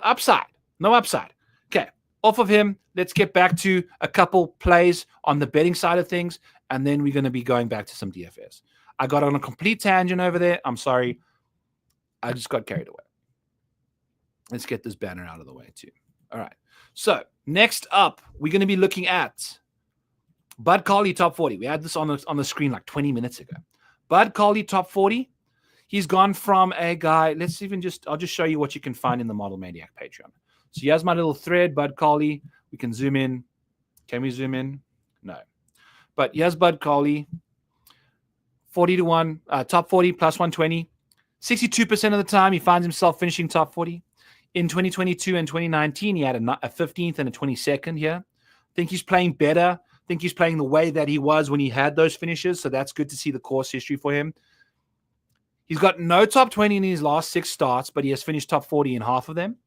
upside. No upside. Okay, off of him. Let's get back to a couple plays on the betting side of things, and then we're going to be going back to some DFS. I got on a complete tangent over there. I'm sorry. I just got carried away. Let's get this banner out of the way too. All right. So next up, we're going to be looking at Bud Coley top 40. We had this on the screen like 20 minutes ago. Bud Coley top 40. He's gone from a guy. I'll just show you what you can find in the Model Maniac Patreon. So here's my little thread, Bud Coley. We can zoom in. Can we zoom in? No. But here's Bud Coley. 40-1, top 40 plus 120. 62% of the time, he finds himself finishing top 40. In 2022 and 2019, he had a 15th and a 22nd here. I think he's playing better. I think he's playing the way that he was when he had those finishes. So that's good to see the course history for him. He's got no top 20 in his last 6 starts, but he has finished top 40 in half of them.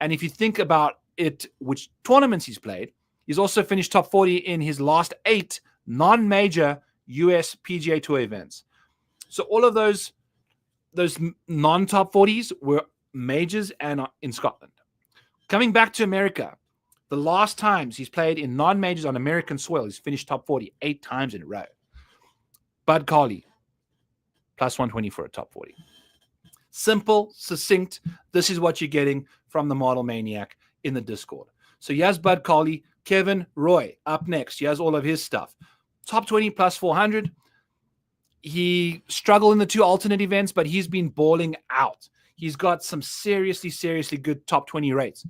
And if you think about it, which tournaments he's played, he's also finished top 40 in his last 8 non-major US PGA Tour events. So all of those non-top 40s were majors and in Scotland. Coming back to America, the last times he's played in non-majors on American soil, he's finished top 40 8 times in a row. Bud Coley, plus 120 for a top 40. Simple, succinct. This is what you're getting from the Model Maniac in the Discord. So he has Bud Coley, Kevin Roy up next. He has all of his stuff. Top 20 plus 400. He struggled in the 2 alternate events, but he's been balling out. He's got some seriously good top 20 rates.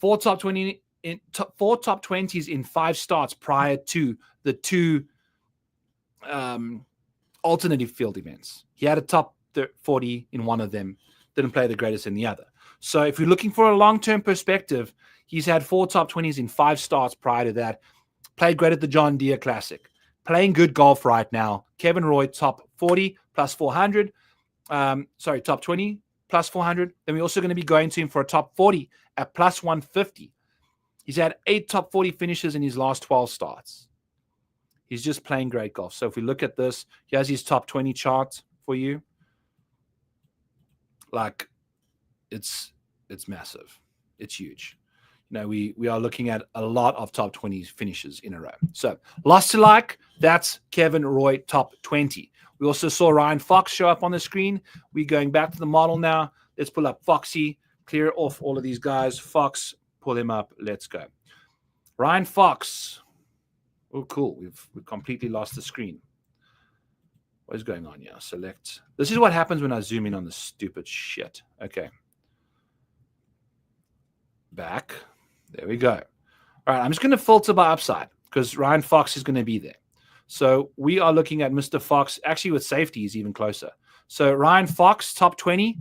4 top 20 in 4 top 20s in 5 starts prior to the 2 alternative field events. He had a top 40 in one of them, didn't play the greatest in the other. So if you're looking for a long-term perspective, he's had 4 top 20s in 5 starts prior to that. Played great at the John Deere Classic. Playing good golf right now. Kevin Roy, top 40 plus 400. Top 20 plus 400. Then we're also going to be going to him for a top 40 at plus 150. He's had 8 top 40 finishes in his last 12 starts. He's just playing great golf. So if we look at this, he has his top 20 chart for you. Like, it's massive. It's huge. We are looking at a lot of top 20 finishes in a row. So lost to like, that's Kevin Roy, top 20. We also saw Ryan Fox show up on the screen. We're going back to the model now. Let's pull up Foxy, clear off all of these guys. Fox, pull him up. Let's go. Ryan Fox. Oh, cool. We've completely lost the screen. What is going on here? Select. This is what happens when I zoom in on this stupid shit. Okay. Back. There we go. All right, I'm just going to filter by upside because Ryan Fox is going to be there. So we are looking at Mr. Fox. Actually, with safety, he's even closer. So Ryan Fox, top 20,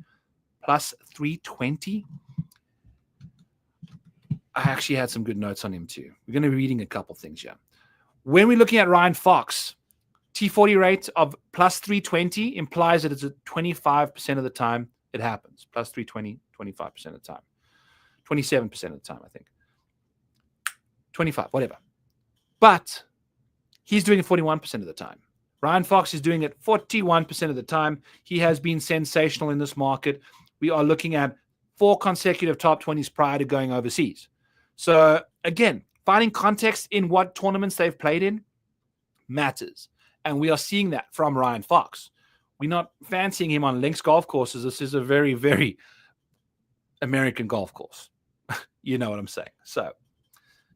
plus 320. I actually had some good notes on him too. We're going to be reading a couple things here. When we're looking at Ryan Fox, T40 rate of plus 320 implies that it's at 25% of the time it happens. Plus 320, 25% of the time. 27% of the time, I think. 25, whatever. But he's doing it 41% of the time. Ryan Fox is doing it 41% of the time. He has been sensational in this market. We are looking at 4 consecutive top 20s prior to going overseas. So, again, finding context in what tournaments they've played in matters. And we are seeing that from Ryan Fox. We're not fancying him on links golf courses. This is a very, very American golf course. You know what I'm saying. So,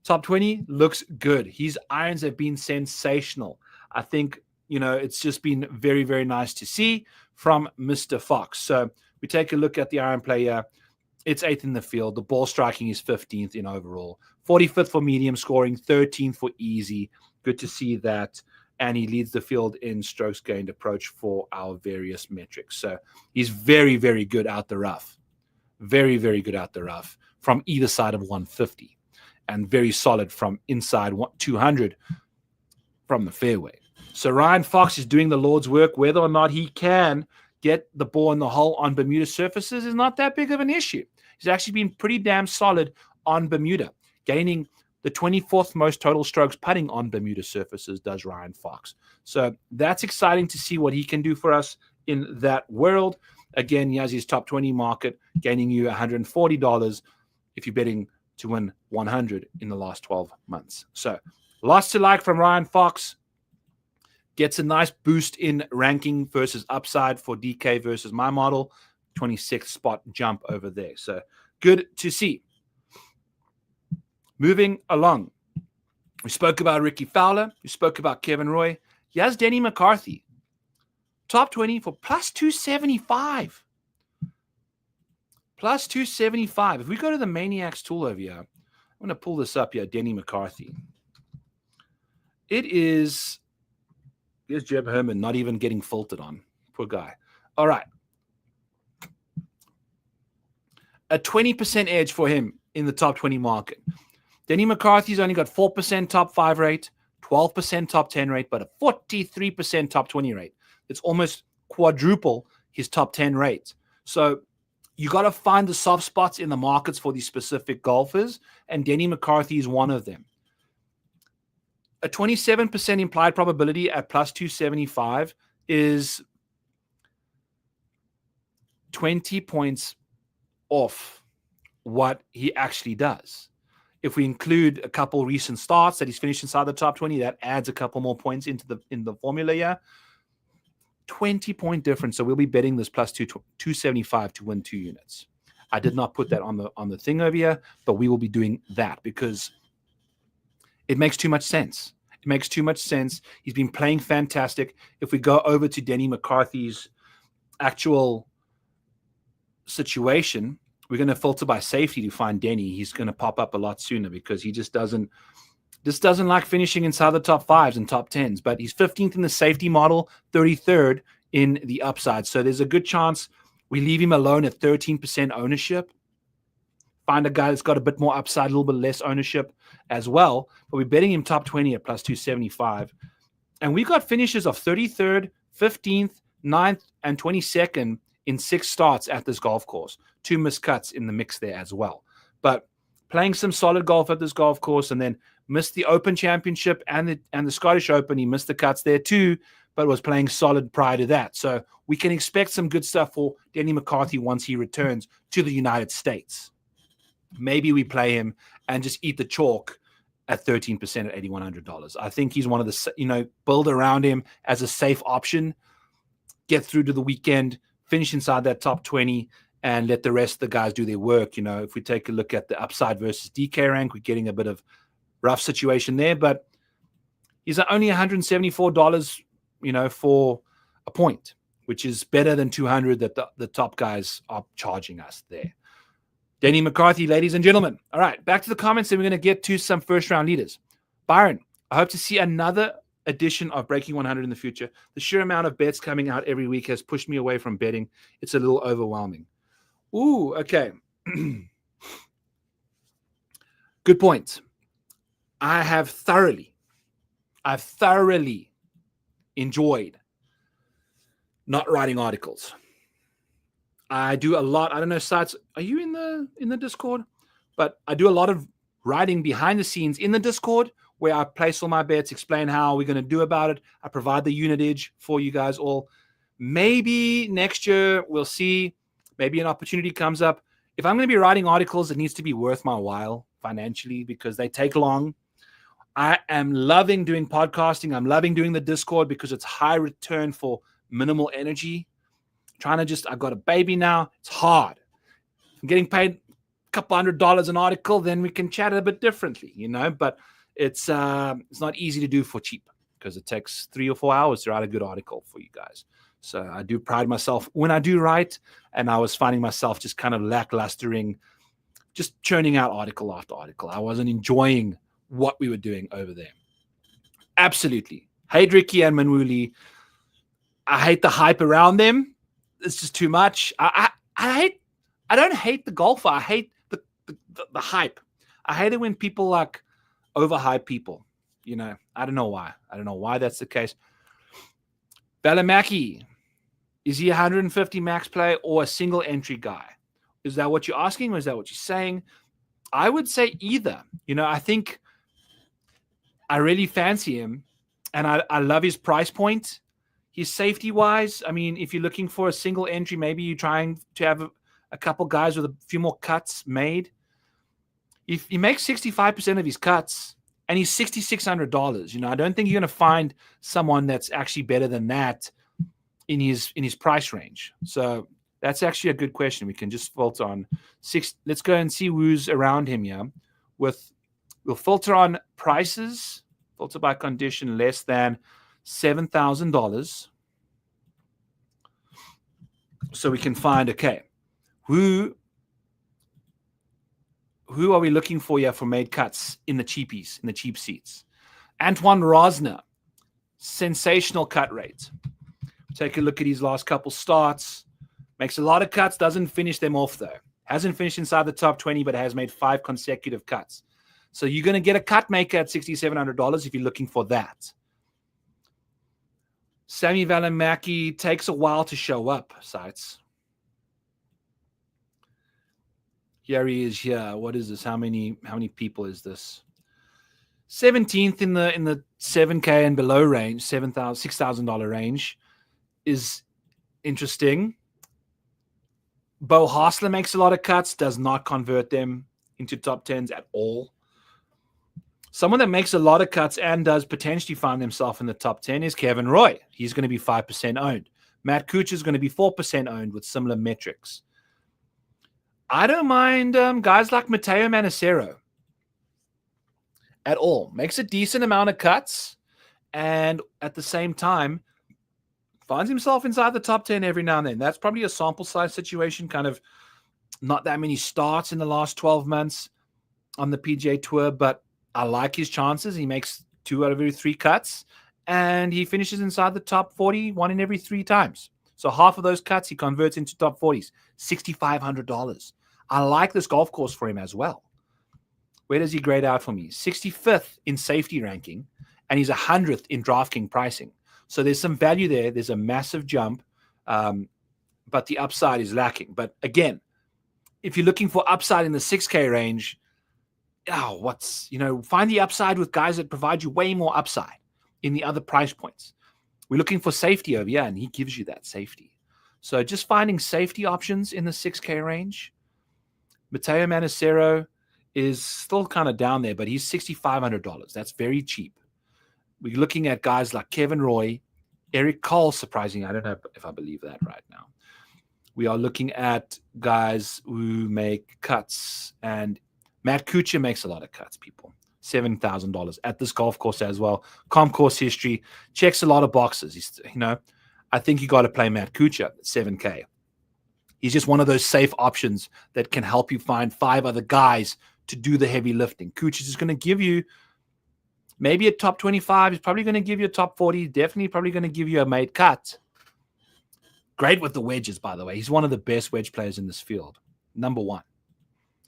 top 20 looks good. His irons have been sensational. I think, it's just been very, very nice to see from Mr. Fox. So, we take a look at the iron play here. It's 8th in the field. The ball striking is 15th in overall. 45th for medium scoring, 13th for easy. Good to see that. And he leads the field in strokes gained approach for our various metrics. So he's very, very good out the rough. Very, very good out the rough from either side of 150. And very solid from inside 200 from the fairway. So Ryan Fox is doing the Lord's work. Whether or not he can get the ball in the hole on Bermuda surfaces is not that big of an issue. He's actually been pretty damn solid on Bermuda, gaining the 24th most total strokes putting on Bermuda surfaces does Ryan Fox. So that's exciting to see what he can do for us in that world. Again, he has his top 20 market, gaining you $140 if you're betting to win 100 in the last 12 months. So lots to like from Ryan Fox. Gets a nice boost in ranking versus upside for DK versus my model. 26th spot jump over there. So good to see. Moving along. We spoke about Ricky Fowler. We spoke about Kevin Roy. He has Denny McCarthy. Top 20 for plus 275. Plus 275. If we go to the Maniacs tool over here, I'm going to pull this up here, Denny McCarthy. It is... Here's Jeb Herman not even getting filtered on. Poor guy. All right. A 20% edge for him in the top 20 market. Denny McCarthy's only got 4% top 5 rate, 12% top 10 rate, but a 43% top 20 rate. It's almost quadruple his top 10 rate. So you got to find the soft spots in the markets for these specific golfers, and Denny McCarthy is one of them. A 27% implied probability at plus 275 is 20 points off what he actually does. If we include a couple recent starts that he's finished inside the top 20, that adds a couple more points in the formula here. 20-point difference. So we'll be betting this plus 275 to win 2 units. I did not put that on the thing over here, but we will be doing that because it makes too much sense. It makes too much sense. He's been playing fantastic. If we go over to Denny McCarthy's actual situation, we're going to filter by safety to find Denny. He's going to pop up a lot sooner because he just doesn't like finishing inside the top 5s and top 10s. But he's 15th in the safety model, 33rd in the upside. So there's a good chance we leave him alone at 13% ownership. Find a guy that's got a bit more upside, a little bit less ownership as well. But we're betting him top 20 at plus 275. And we've got finishes of 33rd, 15th, 9th, and 22nd in 6 starts at this golf course. 2 missed cuts in the mix there as well. But playing some solid golf at this golf course and then missed the Open Championship and the Scottish Open. He missed the cuts there too. but was playing solid prior to that. So we can expect some good stuff for Denny McCarthy once he returns to the United States. Maybe we play him and just eat the chalk at 13% at $8,100. I think he's one of the, build around him as a safe option, get through to the weekend, finish inside that top 20, and let the rest of the guys do their work. If we take a look at the upside versus DK rank, we're getting a bit of rough situation there, but he's only $174, for a point, which is better than $200 that the top guys are charging us there. Denny McCarthy, ladies and gentlemen. All right, back to the comments, and we're going to get to some first-round leaders. Byron, I hope to see another edition of Breaking 100 in the future. The sheer amount of bets coming out every week has pushed me away from betting. It's a little overwhelming. Ooh, okay. Good point. I've thoroughly enjoyed not writing articles. I do a lot. I don't know, Sites, are you in the Discord? But I do a lot of writing behind the scenes in the Discord where I place all my bets, explain how we're going to do about it. I provide the unitage for you guys all. Maybe next year we'll see. Maybe an opportunity comes up. If I'm going to be writing articles, it needs to be worth my while financially because they take long. I am loving doing podcasting. I'm loving doing the Discord because it's high return for minimal energy. I've got a baby now. It's hard. I'm getting paid a couple $100 an article, then we can chat a bit differently, but it's not easy to do for cheap because it takes 3 or 4 hours to write a good article for you guys. So I do pride myself when I do write, and I was finding myself just kind of lacklustering, just churning out article after article. I wasn't enjoying what we were doing over there. Absolutely. Hate Ricky and Manwuli. I hate the hype around them. It's just too much. I don't hate the golfer. I hate the hype. I hate it when people overhype people. I don't know why. I don't know why that's the case. Balamaki, is he 150 max play or a single entry guy? Is that what you're asking or is that what you're saying? I would say either. I think I really fancy him and I love his price point. His safety-wise, if you're looking for a single entry, maybe you're trying to have a couple guys with a few more cuts made. If he makes 65% of his cuts and he's $6,600, I don't think you're going to find someone that's actually better than that in his price range. So that's actually a good question. We can just filter on six. Let's go and see who's around him here. We'll filter on prices, filter by condition less than $7,000. So we can find, who are we looking for here for made cuts in the cheapies, in the cheap seats? Antoine Rosner, sensational cut rate. Take a look at his last couple starts. Makes a lot of cuts, doesn't finish them off though. Hasn't finished inside the top 20, but has made 5 consecutive cuts. So you're going to get a cut maker at $6,700 if you're looking for that. Sammy Valimaki takes a while to show up, Sites. Here he is here. What is this? How many people is this? 17th in the 7K and below range, $6,000 range is interesting. Bo Hassler makes a lot of cuts, does not convert them into top 10s at all. Someone that makes a lot of cuts and does potentially find himself in the top 10 is Kevin Roy. He's going to be 5% owned. Matt Kuchar is going to be 4% owned with similar metrics. I don't mind guys like Matteo Manacero at all. Makes a decent amount of cuts and at the same time finds himself inside the top 10 every now and then. That's probably a sample size situation, kind of not that many starts in the last 12 months on the PGA Tour, but I like his chances. He makes 2 out of every 3 cuts, and he finishes inside the top 40 1 in every 3 times. So half of those cuts he converts into top 40s, $6,500. I like this golf course for him as well. Where does he grade out for me? 65th in safety ranking, and he's 100th in DraftKings pricing. So there's some value there. There's a massive jump, but the upside is lacking. But again, if you're looking for upside in the 6K range, find the upside with guys that provide you way more upside in the other price points. We're looking for safety over here, and he gives you that safety. So just finding safety options in the 6K range. Mateo Manacero is still kind of down there, but he's $6,500. That's very cheap. We're looking at guys like Kevin Roy, Eric Cole, surprisingly. I don't know if I believe that right now. We are looking at guys who make cuts, and Matt Kuchar makes a lot of cuts, people. $7,000 at this golf course as well. Comp course history, checks a lot of boxes. He's, I think you got to play Matt Kuchar at 7K. He's just one of those safe options that can help you find 5 other guys to do the heavy lifting. Kuchar is going to give you maybe a top 25. He's probably going to give you a top 40. Definitely probably going to give you a made cut. Great with the wedges, by the way. He's one of the best wedge players in this field. Number one.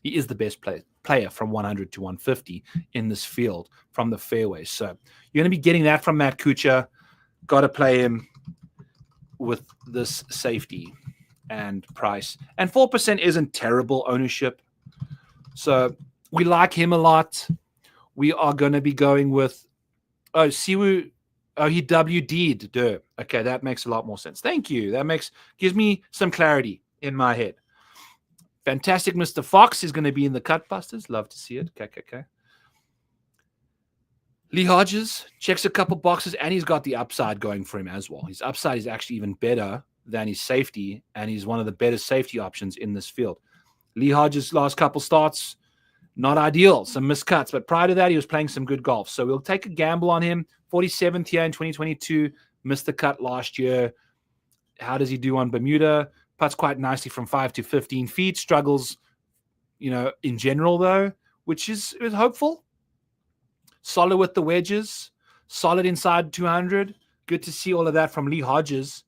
He is the best player from 100 to 150 in this field from the fairways. So you're going to be getting that from Matt Kuchar. Got to play him with this safety and price. And 4% isn't terrible ownership. So we like him a lot. We are going to be going with, Siwu. Oh, he WD'd. Duh. Okay, that makes a lot more sense. Thank you. That gives me some clarity in my head. Fantastic Mr. Fox is going to be in the cut busters. Love to see it. Okay. Lee Hodges checks a couple boxes, and he's got the upside going for him as well. His upside is actually even better than his safety, and he's one of the better safety options in this field. Lee Hodges' last couple starts, not ideal, some miscuts, but prior to that, he was playing some good golf. So we'll take a gamble on him. 47th here in 2022, missed the cut last year. How does he do on Bermuda? Putts quite nicely from 5 to 15 feet. Struggles, in general, though, which is hopeful. Solid with the wedges. Solid inside 200. Good to see all of that from Lee Hodges.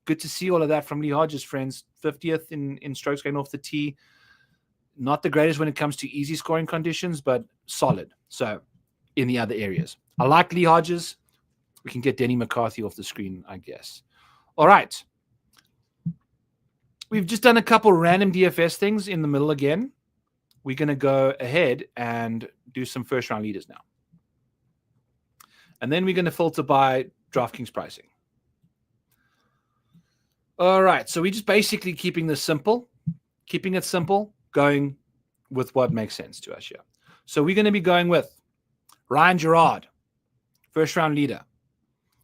Good to see all of that from Lee Hodges, friends. 50th in strokes gained off the tee. Not the greatest when it comes to easy scoring conditions, but solid. So, in the other areas. I like Lee Hodges. We can get Denny McCarthy off the screen, I guess. All right. We've just done a couple random DFS things in the middle again. We're going to go ahead and do some first-round leaders now. And then we're going to filter by DraftKings pricing. All right. So we're just basically keeping this simple. Keeping it simple, going with what makes sense to us here. So we're going to be going with Ryan Gerard, first-round leader.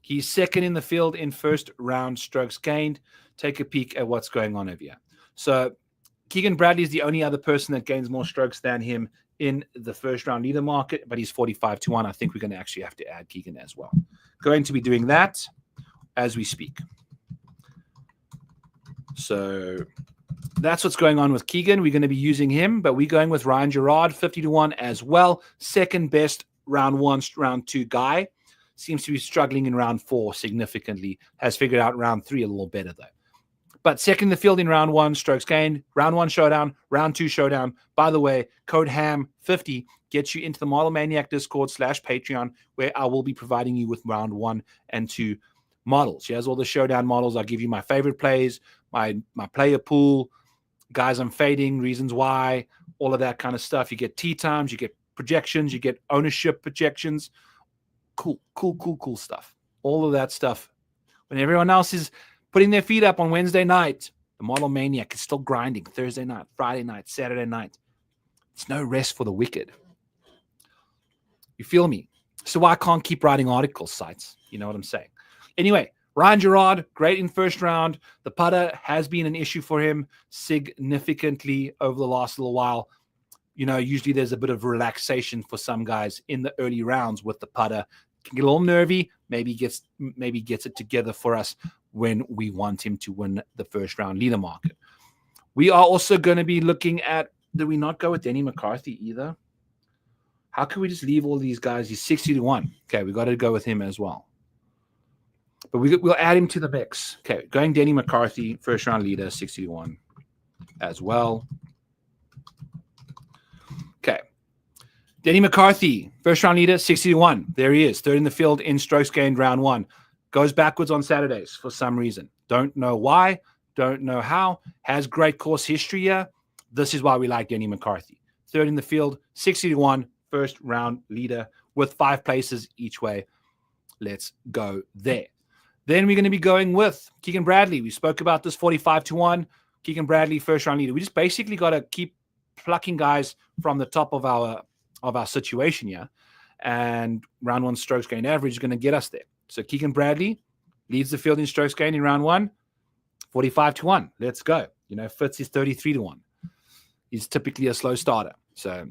He's second in the field in first-round strokes gained. Take a peek at what's going on over here. So Keegan Bradley is the only other person that gains more strokes than him in the first-round leader market, but he's 45-1. I think we're going to actually have to add Keegan as well. Going to be doing that as we speak. So that's what's going on with Keegan. We're going to be using him, but we're going with Ryan Gerard, 50-1 as well. Second best round 1, round 2 guy. Seems to be struggling in round 4 significantly. Has figured out round 3 a little better, though. But second in the field in round 1, strokes gained. Round 1 showdown, round 2 showdown. By the way, code HAM50 gets you into the Model Maniac Discord /Patreon, where I will be providing you with round 1 and 2 models. Here's all the showdown models. I'll give you my favorite plays, my player pool, guys I'm fading, reasons why, all of that kind of stuff. You get tee times, you get projections, you get ownership projections. Cool stuff. All of that stuff. When everyone else is putting their feet up on Wednesday night, the Model Maniac is still grinding Thursday night, Friday night, Saturday night. It's no rest for the wicked. You feel me? So I can't keep writing articles, sites. You know what I'm saying? Anyway, Ryan Gerard, great in first round. The putter has been an issue for him significantly over the last little while. Usually there's a bit of relaxation for some guys in the early rounds with the putter. Can get a little nervy, maybe gets it together for us when we want him to win the first round leader market. We are also going to be looking at, did we not go with Denny McCarthy either? How can we just leave all these guys? He's 60-1. Okay, we got to go with him as well. But we'll add him to the mix. Okay, going Denny McCarthy, first round leader, 60-1 as well. Okay. Denny McCarthy, first round leader, 60-1. There he is, third in the field in strokes gained round 1. Goes backwards on Saturdays for some reason. Don't know why, don't know how. Has great course history here. This is why we like Denny McCarthy. Third in the field, 60-1, first round leader with 5 places each way. Let's go there. Then we're going to be going with Keegan Bradley. We spoke about this 45-1. Keegan Bradley, first round leader. We just basically got to keep plucking guys from the top of our situation here. And round 1 strokes gain average is going to get us there. So Keegan Bradley leads the field in strokes gain in round 1, 45-1. Let's go. Fitz is 33-1. He's typically a slow starter. So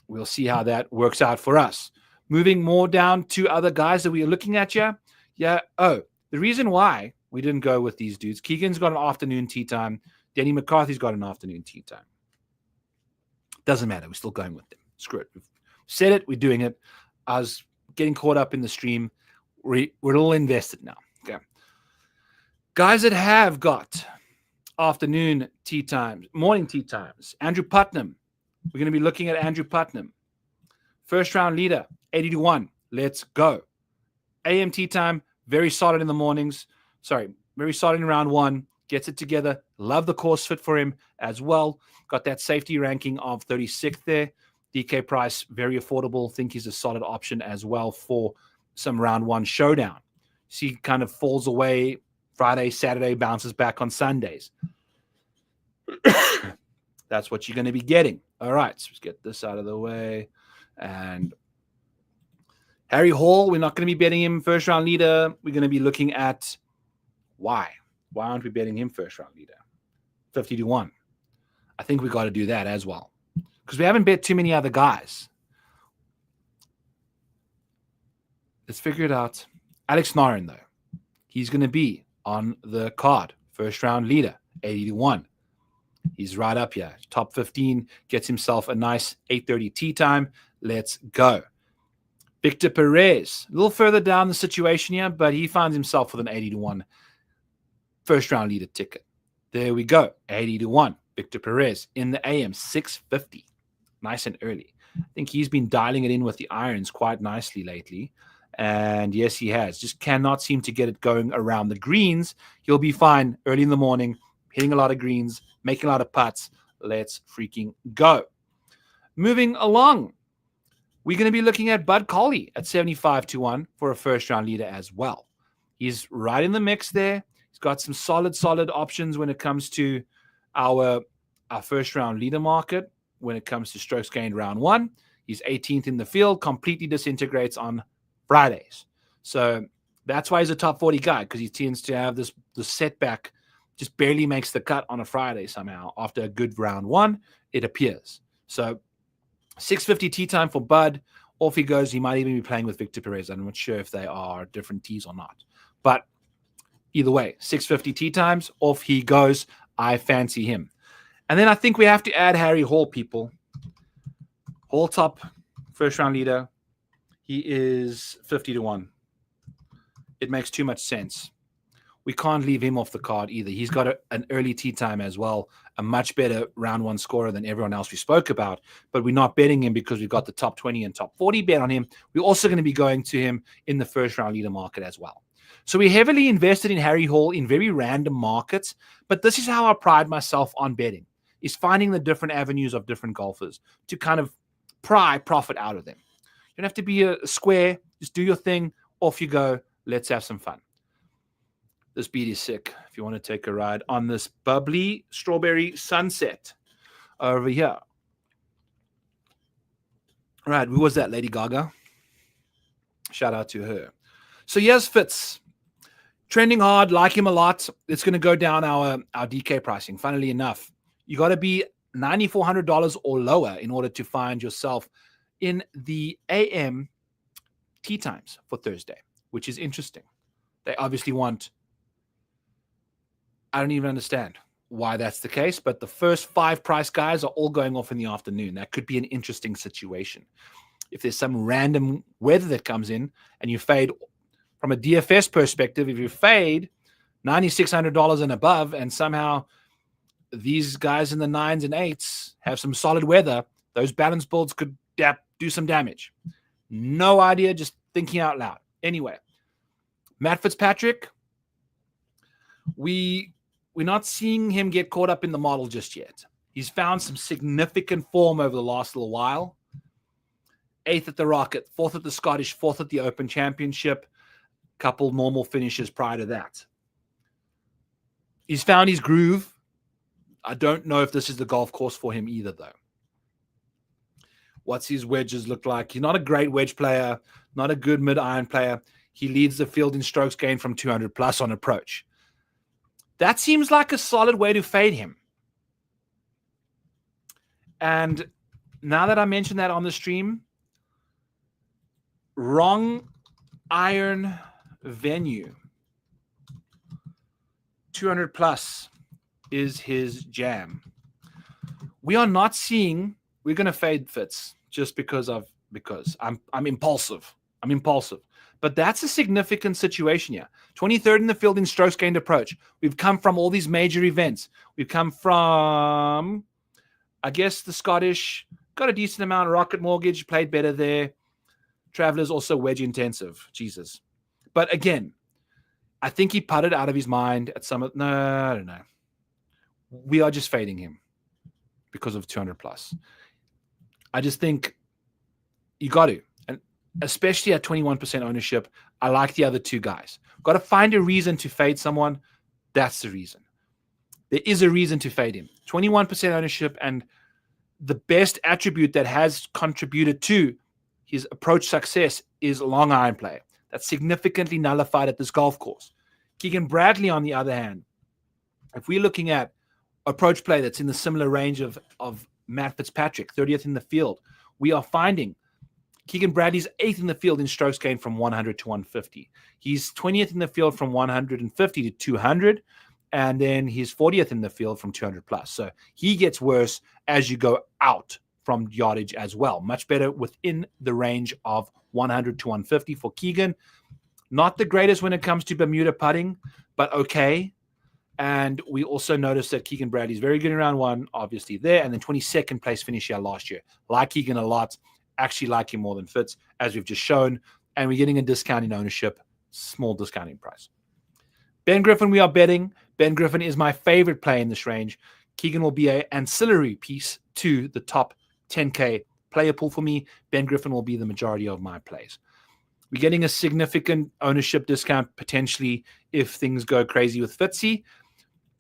we'll see how that works out for us. Moving more down to other guys that we are looking at here. Yeah. Oh, the reason why we didn't go with these dudes, Keegan's got an afternoon tee time. Denny McCarthy's got an afternoon tee time. Doesn't matter. We're still going with them. Screw it. We've said it. We're doing it. I was getting caught up in the stream. We're all invested now. Okay. Guys that have got afternoon tee times, morning tee times. Andrew Putnam. We're going to be looking at Andrew Putnam. First round leader, 80-1. Let's go. AM tee time, very solid in the mornings. Sorry, very solid in round 1. Gets it together. Love the course fit for him as well. Got that safety ranking of 36th there. DK price, very affordable. Think he's a solid option as well for some round 1 showdown. See, kind of falls away Friday, Saturday, bounces back on Sundays. That's what you're going to be getting. All right, so let's get this out of the way. And Harry Hall, we're not going to be betting him first round leader. We're going to be looking at why. Why aren't we betting him first round leader? 50-1. I think we got to do that as well because we haven't bet too many other guys. Let's figure it out. Alex Noren, though, he's going to be on the card. First round leader, 80-1. He's right up here. Top 15, gets himself a nice 8:30 tee time. Let's go. Victor Perez, a little further down the situation here, but he finds himself with an 80-1 first round leader ticket. There we go. 80-1. Victor Perez in the AM, 650. Nice and early. I think he's been dialing it in with the irons quite nicely lately. And yes, he has. Just cannot seem to get it going around the greens. He'll be fine early in the morning, hitting a lot of greens, making a lot of putts. Let's freaking go. Moving along, we're going to be looking at Bud Coley at 75-1 for a first-round leader as well. He's right in the mix there. He's got some solid options when it comes to our first-round leader market. When it comes to strokes gained round 1, he's 18th in the field, completely disintegrates on Fridays. So that's why he's a top 40 guy, because he tends to have the setback, just barely makes the cut on a Friday somehow. After a good round 1, it appears. So 650 tee time for Bud. Off he goes. He might even be playing with Victor Perez. I'm not sure if they are different tees or not. But either way, 650 tee times. Off he goes. I fancy him. And then I think we have to add Harry Hall, people. Hall top, first round leader. He is 50-1. It makes too much sense. We can't leave him off the card either. He's got an early tee time as well, a much better round 1 scorer than everyone else we spoke about. But we're not betting him because we've got the top 20 and top 40 bet on him. We're also going to be going to him in the first round leader market as well. So we heavily invested in Harry Hall in very random markets. But this is how I pride myself on betting, is finding the different avenues of different golfers to kind of pry profit out of them. You don't have to be a square. Just do your thing. Off you go. Let's have some fun. This beat is sick. If you want to take a ride on this bubbly strawberry sunset over here. All right. Who was that? Lady Gaga. Shout out to her. So here's Fitz. Trending hard. Like him a lot. It's going to go down our DK pricing. Funnily enough, you got to be $9,400 or lower in order to find yourself in the AM tee times for Thursday, which is interesting. They obviously want, I don't even understand why that's the case, but the first 5 price guys are all going off in the afternoon. That could be an interesting situation. If there's some random weather that comes in and you fade from a DFS perspective, if you fade $9,600 and above and somehow these guys in the 9s and 8s have some solid weather, those balance builds could do some damage. No idea, just thinking out loud. Anyway, Matt Fitzpatrick, we're not seeing him get caught up in the model just yet. He's found some significant form over the last little while. 8th at the Rocket, 4th at the Scottish, 4th at the Open Championship. couple normal finishes prior to that. He's found his groove. I don't know if this is the golf course for him either, though. What's his wedges look like? He's not a great wedge player, not a good mid-iron player. He leads the field in strokes gained from 200 plus on approach. That seems like a solid way to fade him. And now that I mentioned that on the stream, wrong iron venue. 200 plus is his jam. We are not seeing, we're going to fade Fitz just because I'm impulsive. I'm impulsive. But that's a significant situation here. 23rd in the field in strokes gained approach. We've come from all these major events. We've come from, I guess, the Scottish, got a decent amount. Rocket Mortgage, played better there. Travelers also wedge intensive. Jesus. But again, I think he putted out of his mind at some, no, I don't know. We are just fading him because of 200 plus. I just think you got to. And especially at 21% ownership, I like the other two guys. Got to find a reason to fade someone. That's the reason. There is a reason to fade him. 21% ownership, and the best attribute that has contributed to his approach success is long iron play. That's significantly nullified at this golf course. Keegan Bradley, on the other hand, if we're looking at approach play that's in the similar range of Matt Fitzpatrick, 30th in the field, we are finding Keegan Bradley's 8th in the field in strokes gained from 100 to 150. He's 20th in the field from 150 to 200, and then he's 40th in the field from 200 plus. So he gets worse as you go out from yardage as well. Much better within the range of 100 to 150 for Keegan. Not the greatest when it comes to Bermuda putting, but okay. And we also noticed that Keegan Bradley's very good in round one, obviously there, and then 22nd place finish here last year. Like Keegan a lot, actually like him more than Fitz, as we've just shown, and we're getting a discount in ownership, small discounting price. Ben Griffin, we are betting. Ben Griffin is my favorite play in this range. Keegan will be an ancillary piece to the top 10K player pool for me. Ben Griffin will be the majority of my plays. We're getting a significant ownership discount potentially if things go crazy with Fitzy.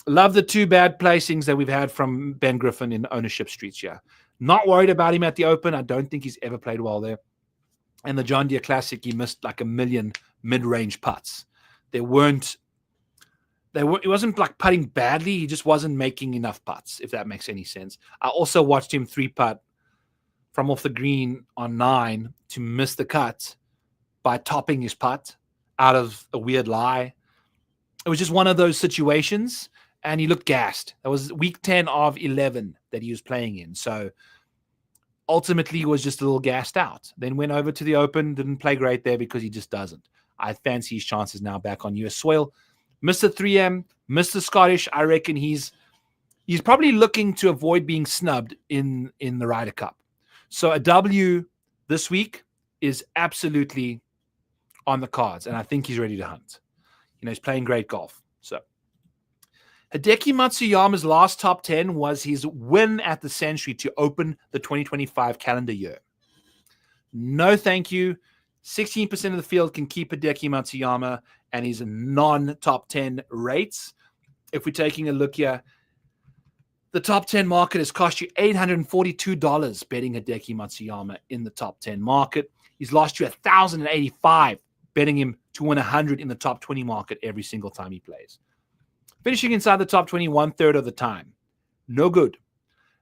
Love the two bad placings that we've had from Ben Griffin in ownership streets here. Not worried about him at the Open. I don't think he's ever played well there. And the John Deere Classic, he missed like a million mid-range putts. He wasn't like putting badly. He just wasn't making enough putts, if that makes any sense. I also watched him 3-putt from off the green on 9 to miss the cut by topping his putt out of a weird lie. It was just one of those situations, and he looked gassed. That was week 10 of 11 that he was playing in. So ultimately, he was just a little gassed out. Then went over to the Open, didn't play great there because he just doesn't. I fancy his chances now back on US soil. Mr. 3M, Mr. Scottish, I reckon he's probably looking to avoid being snubbed in the Ryder Cup. So a W this week is absolutely on the cards, and I think he's ready to hunt. He's playing great golf. So Hideki Matsuyama's last top 10 was his win at the Century to open the 2025 calendar year. No thank you. 16% of the field can keep Hideki Matsuyama and his non-top 10 rates. If we're taking a look here, the top 10 market has cost you $842 betting Hideki Matsuyama in the top 10 market. He's lost you $1,085 betting him to win 100 in the top 20 market every single time he plays. Finishing inside the top 20 1/3 of the time. No good.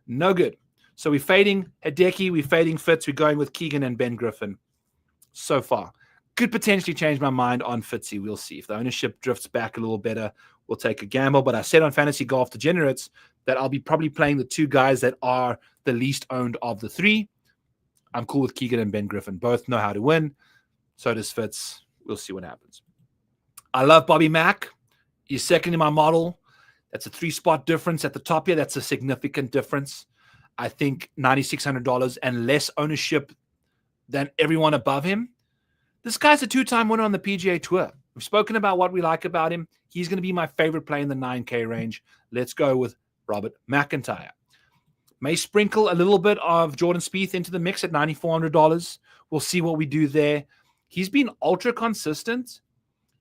No good. So we're fading Hideki, we're fading Fitz, we're going with Keegan and Ben Griffin so far. Could potentially change my mind on Fitzy. We'll see. If the ownership drifts back a little better, we'll take a gamble. But I said on Fantasy Golf Degenerates that I'll be probably playing the two guys that are the least owned of the three. I'm cool with Keegan and Ben Griffin. Both know how to win. So does Fitz. We'll see what happens. I love Bobby Mack. He's second in my model. That's a 3-spot difference at the top here. That's a significant difference. I think $9,600 and less ownership than everyone above him. This guy's a 2-time winner on the PGA Tour. We've spoken about what we like about him. He's going to be my favorite play in the 9K range. Let's go with Robert McIntyre. May sprinkle a little bit of Jordan Spieth into the mix at $9,400. We'll see what we do there. He's been ultra consistent.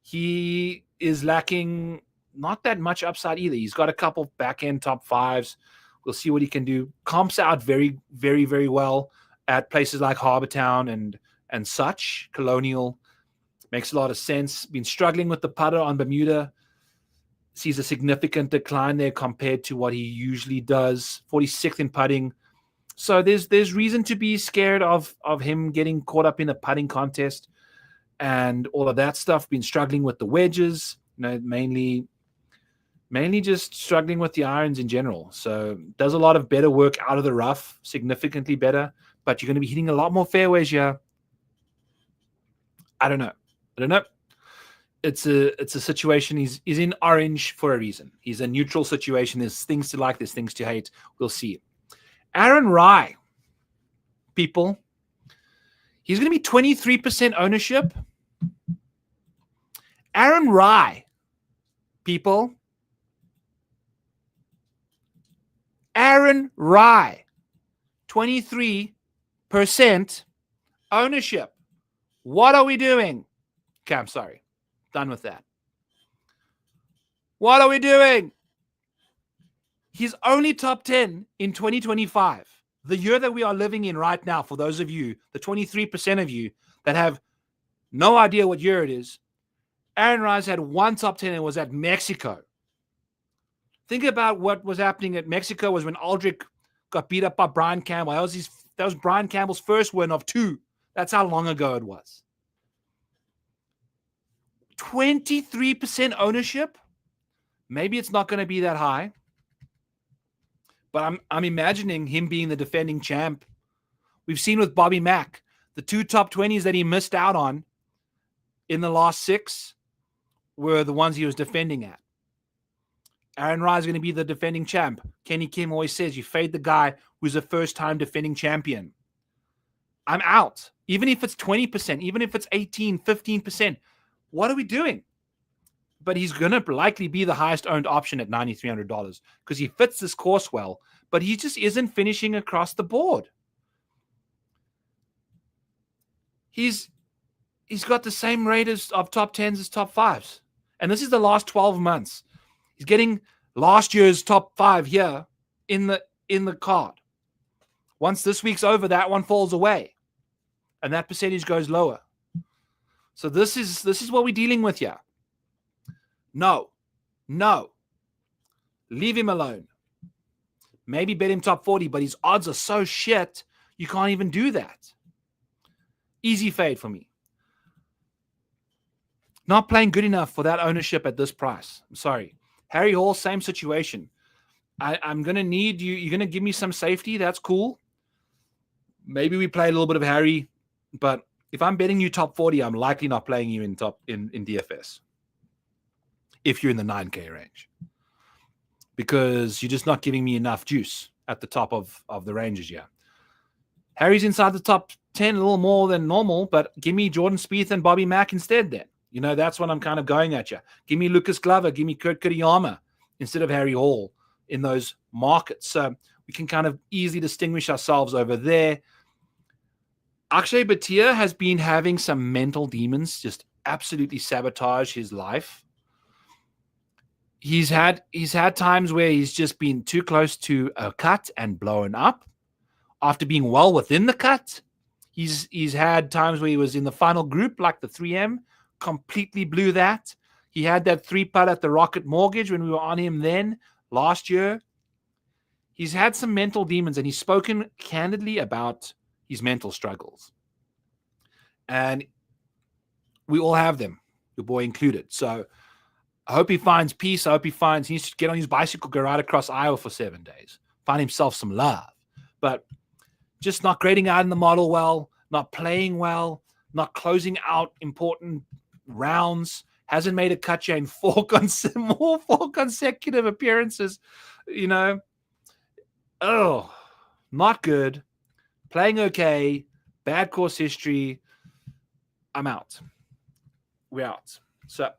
he is lacking not that much upside either. He's got a couple back-end top fives. We'll see what he can do. Comps out very, very, very well at places like Harbour Town and such. Colonial makes a lot of sense. Been struggling with the putter on Bermuda. Sees a significant decline there compared to what he usually does. 46th in putting. So there's reason to be scared of him getting caught up in a putting contest and all of that stuff. Been struggling with the wedges, mainly just struggling with the irons in general. So does a lot of better work out of the rough, significantly better, but you're going to be hitting a lot more fairways here. I don't know. It's a situation. He's in orange for a reason. He's a neutral situation. There's things to like, there's things to hate. We'll see. RAGBRAI, people. He's going to be 23% ownership. RAGBRAI, people. RAGBRAI, 23% ownership. What are we doing? Okay, I'm sorry. Done with that. What are we doing? He's only top 10 in 2025. The year that we are living in right now, for those of you, the 23% of you that have no idea what year it is, RAGBRAI's had one top 10 and was at Mexico. Think about what was happening at Mexico was when Aldrich got beat up by Brian Campbell. That was Brian Campbell's first win of 2. That's how long ago it was. 23% ownership. Maybe it's not going to be that high. But I'm imagining him being the defending champ. We've seen with Bobby Mack, the 2 top 20s that he missed out on in the last 6 were the ones he was defending at. RAGBRAI is going to be the defending champ. Kenny Kim always says you fade the guy who's a first-time defending champion. I'm out. Even if it's 20%, even if it's 18, 15%, what are we doing? But he's going to likely be the highest owned option at $9,300 because he fits this course well, but he just isn't finishing across the board. He's got the same rate of top 10s as top 5s. And this is the last 12 months. He's getting last year's top 5 here in the card. Once this week's over, that one falls away. And that percentage goes lower. So this is what we're dealing with here. No. Leave him alone. Maybe bet him top 40, but his odds are so shit, you can't even do that. Easy fade for me. Not playing good enough for that ownership at this price. I'm sorry. Harry Hall, same situation. I'm going to need you. You're going to give me some safety. That's cool. Maybe we play a little bit of Harry, but if I'm betting you top 40, I'm likely not playing you in DFS. If you're in the 9K range. Because you're just not giving me enough juice at the top of the ranges, yeah. Harry's inside the top 10 a little more than normal, but give me Jordan Spieth and Bobby Mack instead then. That's what I'm kind of going at you. Give me Lucas Glover, give me Kurt Kitayama instead of Harry Hall in those markets. So we can kind of easily distinguish ourselves over there. Akshay Bhatia has been having some mental demons just absolutely sabotage his life. He's had times where he's just been too close to a cut and blown up. After being well within the cut, he's had times where he was in the final group, like the 3M, completely blew that. He had that 3-putt at the Rocket Mortgage when we were on him then last year. He's had some mental demons, and he's spoken candidly about his mental struggles. And we all have them, your boy included. So I hope he finds peace. He needs to get on his bicycle, go right across Iowa for 7 days, find himself some love. But just not grading out in the model well, not playing well, not closing out important rounds, hasn't made a cut yet in 4 consecutive appearances. Oh, not good. Playing okay, bad course history. I'm out. We're out. So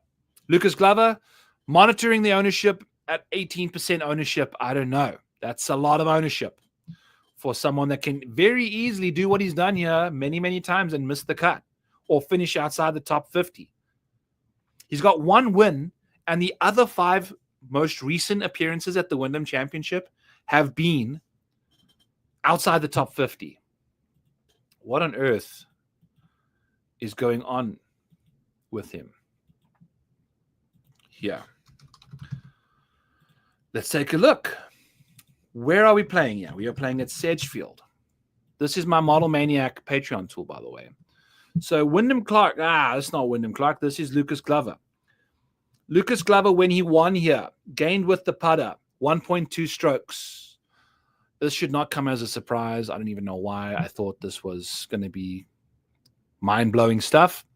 Lucas Glover, monitoring the ownership at 18% ownership. I don't know. That's a lot of ownership for someone that can very easily do what he's done here many, many times and miss the cut or finish outside the top 50. He's got 1 win, and the other 5 most recent appearances at the Wyndham Championship have been outside the top 50. What on earth is going on with him? Here. Let's take a look. Where are we playing here? We are playing at Sedgefield. This is my Model Maniac Patreon tool, by the way. So Wyndham Clark. That's not Wyndham Clark. This is Lucas Glover. Lucas Glover, when he won here, gained with the putter 1.2 strokes. This should not come as a surprise. I don't even know why I thought this was going to be mind-blowing stuff.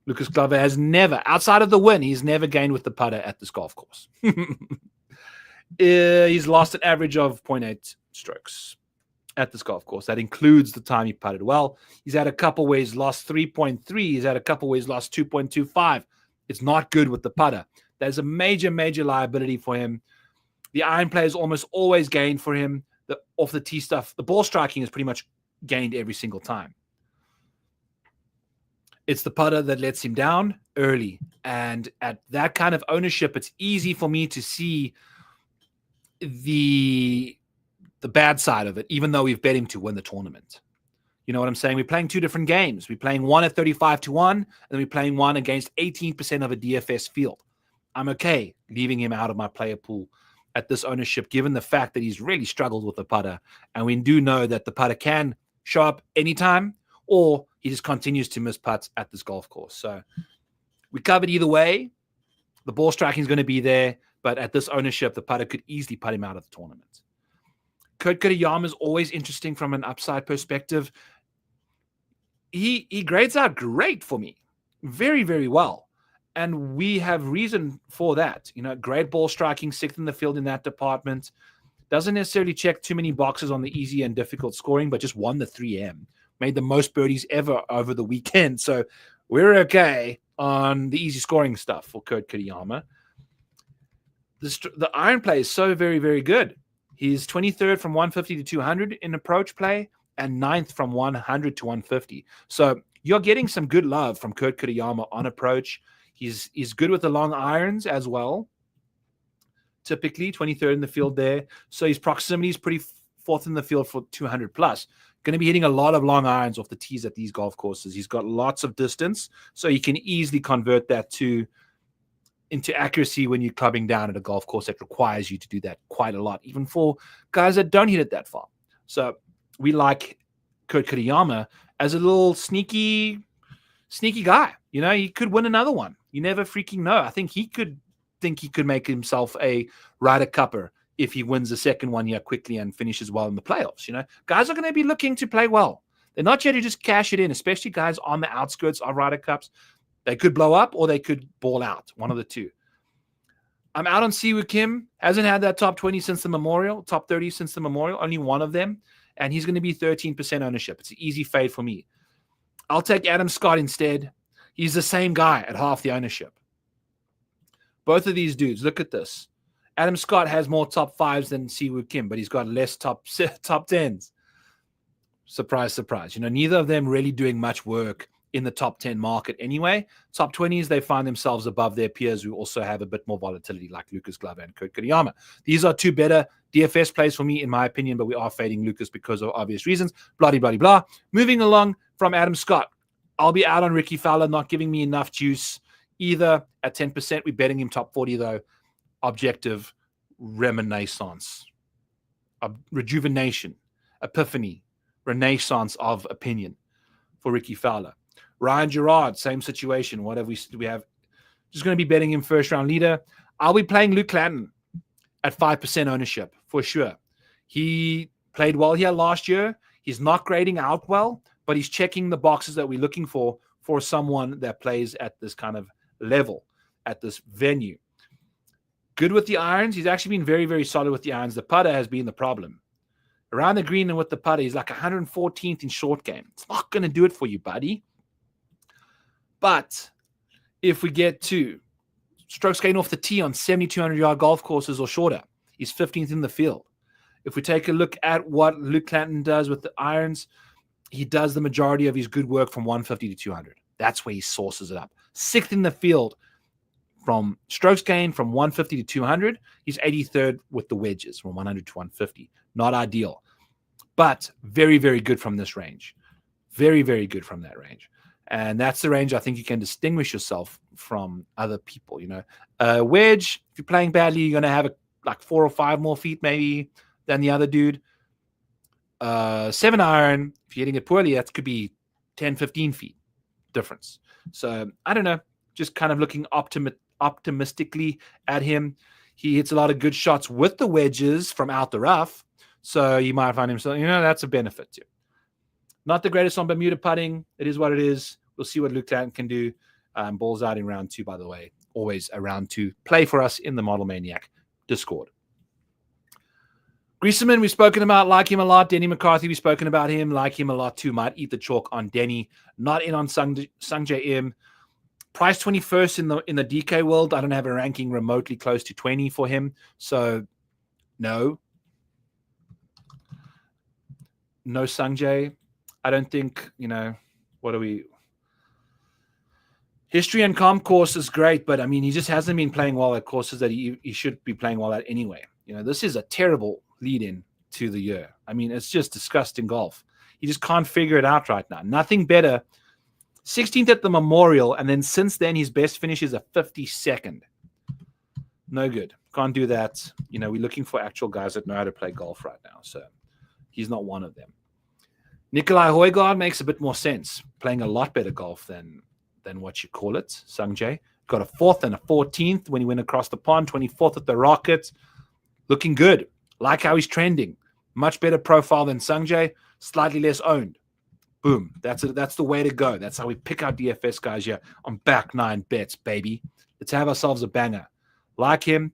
Lucas Glover has never, outside of the win, he's never gained with the putter at this golf course. He's lost an average of 0.8 strokes at this golf course. That includes the time he putted well. He's had a couple where he's lost 3.3. He's had a couple where he's lost 2.25. It's not good with the putter. There's a major, major liability for him. The iron play is almost always gained for him. The off the tee stuff, the ball striking is pretty much gained every single time. It's the putter that lets him down early. And at that kind of ownership, it's easy for me to see the bad side of it, even though we've bet him to win the tournament. You know what I'm saying? We're playing 2 different games. We're playing one at 35-1, and then we're playing one against 18% of a DFS field. I'm okay leaving him out of my player pool at this ownership, given the fact that he's really struggled with the putter. And we do know that the putter can show up anytime, or he just continues to miss putts at this golf course. So we covered either way. The ball striking is going to be there, but at this ownership, the putter could easily put him out of the tournament. Kurt Kitayama is always interesting from an upside perspective. He grades out great for me. Very, very well. And we have reason for that. You know, great ball striking, 6th in the field in that department. Doesn't necessarily check too many boxes on the easy and difficult scoring, but just won the 3M. Made the most birdies ever over the weekend. So we're okay on the easy scoring stuff for Kurt Kitayama. The iron play is so very, very good. He's 23rd from 150 to 200 in approach play and 9th from 100 to 150. So you're getting some good love from Kurt Kitayama on approach. He's good with the long irons as well. Typically 23rd in the field there. So his proximity is pretty 4th in the field for 200 plus. Going to be hitting a lot of long irons off the tees at these golf courses. He's got lots of distance, so he can easily convert that into accuracy when you're clubbing down at a golf course that requires you to do that quite a lot, even for guys that don't hit it that far. So we like Kurt Kitayama as a little sneaky guy. You know, he could win another one. You never freaking know. I think he could make himself a Ryder Cupper if he wins the second one here quickly and finishes well in the playoffs. You know, guys are going to be looking to play well. They're not here to just cash it in, especially guys on the outskirts of Ryder Cups. They could blow up or they could ball out, one of the two. I'm out on Siwoo Kim. Hasn't had that top 20 since the Memorial, top 30 since the Memorial, only one of them. And he's going to be 13% ownership. It's an easy fade for me. I'll take Adam Scott instead. He's the same guy at half the ownership. Both of these dudes, look at this. Adam Scott has more top 5s than Siwoo Kim, but he's got less top 10s. Surprise, surprise. You know, neither of them really doing much work in the top 10 market anyway. Top 20s, they find themselves above their peers who also have a bit more volatility, like Lucas Glover and Kurt Kitayama. These are 2 better DFS plays for me, in my opinion, but we are fading Lucas because of obvious reasons. Blah, blah, blah, blah. Moving along from Adam Scott, I'll be out on Ricky Fowler, not giving me enough juice either at 10%. We're betting him top 40, though. Objective, renaissance, rejuvenation, epiphany, renaissance of opinion for Ricky Fowler. Ryan Gerard, same situation. What have we have? Just going to be betting him first round leader. I'll be playing Luke Clanton at 5% ownership for sure. He played well here last year. He's not grading out well, but he's checking the boxes that we're looking for someone that plays at this kind of level, at this venue. Good with the irons. He's actually been very, very solid with the irons. The putter has been the problem. Around the green and with the putter, he's like 114th in short game. It's not going to do it for you, buddy. But if we get to strokes gained off the tee on 7,200-yard golf courses or shorter, he's 15th in the field. If we take a look at what Luke Clanton does with the irons, he does the majority of his good work from 150 to 200. That's where he sources it up. 6th in the field from strokes gained from 150 to 200. He's 83rd with the wedges from 100 to 150. Not ideal, but very, very good from this range. Very, very good from that range. And that's the range I think you can distinguish yourself from other people. Wedge, if you're playing badly, you're going to have like 4 or 5 more feet maybe than the other dude. 7 iron, if you're hitting it poorly, that could be 10, 15 feet difference. So I don't know, just kind of looking optimistically at him. He hits a lot of good shots with the wedges from out the rough. So you might find himself, that's a benefit too. Not the greatest on Bermuda putting. It is what it is. We'll see what Luke Clanton can do. Balls out in round 2, by the way. Always a round 2 play for us in the Model Maniac Discord. Grezerman, we've spoken about, like him a lot. Denny McCarthy, we've spoken about him, like him a lot too. Might eat the chalk on Denny. Not in on Sungjae Im. Price 21st in the DK world. I don't have a ranking remotely close to 20 for him. So, no. No Sungjae. I don't think, what are we? History and comp course is great, but I mean, he just hasn't been playing well at courses that he should be playing well at anyway. This is a terrible lead-in to the year. I mean, it's just disgusting golf. He just can't figure it out right now. Nothing better. 16th at the Memorial, and then since then, his best finish is a 52nd. No good. Can't do that. We're looking for actual guys that know how to play golf right now, so he's not one of them. Nikolai Højgaard makes a bit more sense, playing a lot better golf than what you call it. Sungjae got a 4th and a 14th when he went across the pond, 24th at the Rocket. Looking good. Like how he's trending. Much better profile than Sungjae, slightly less owned. Boom. That's the way to go. That's how we pick out DFS guys here on back 9 bets, baby. Let's have ourselves a banger. Like him.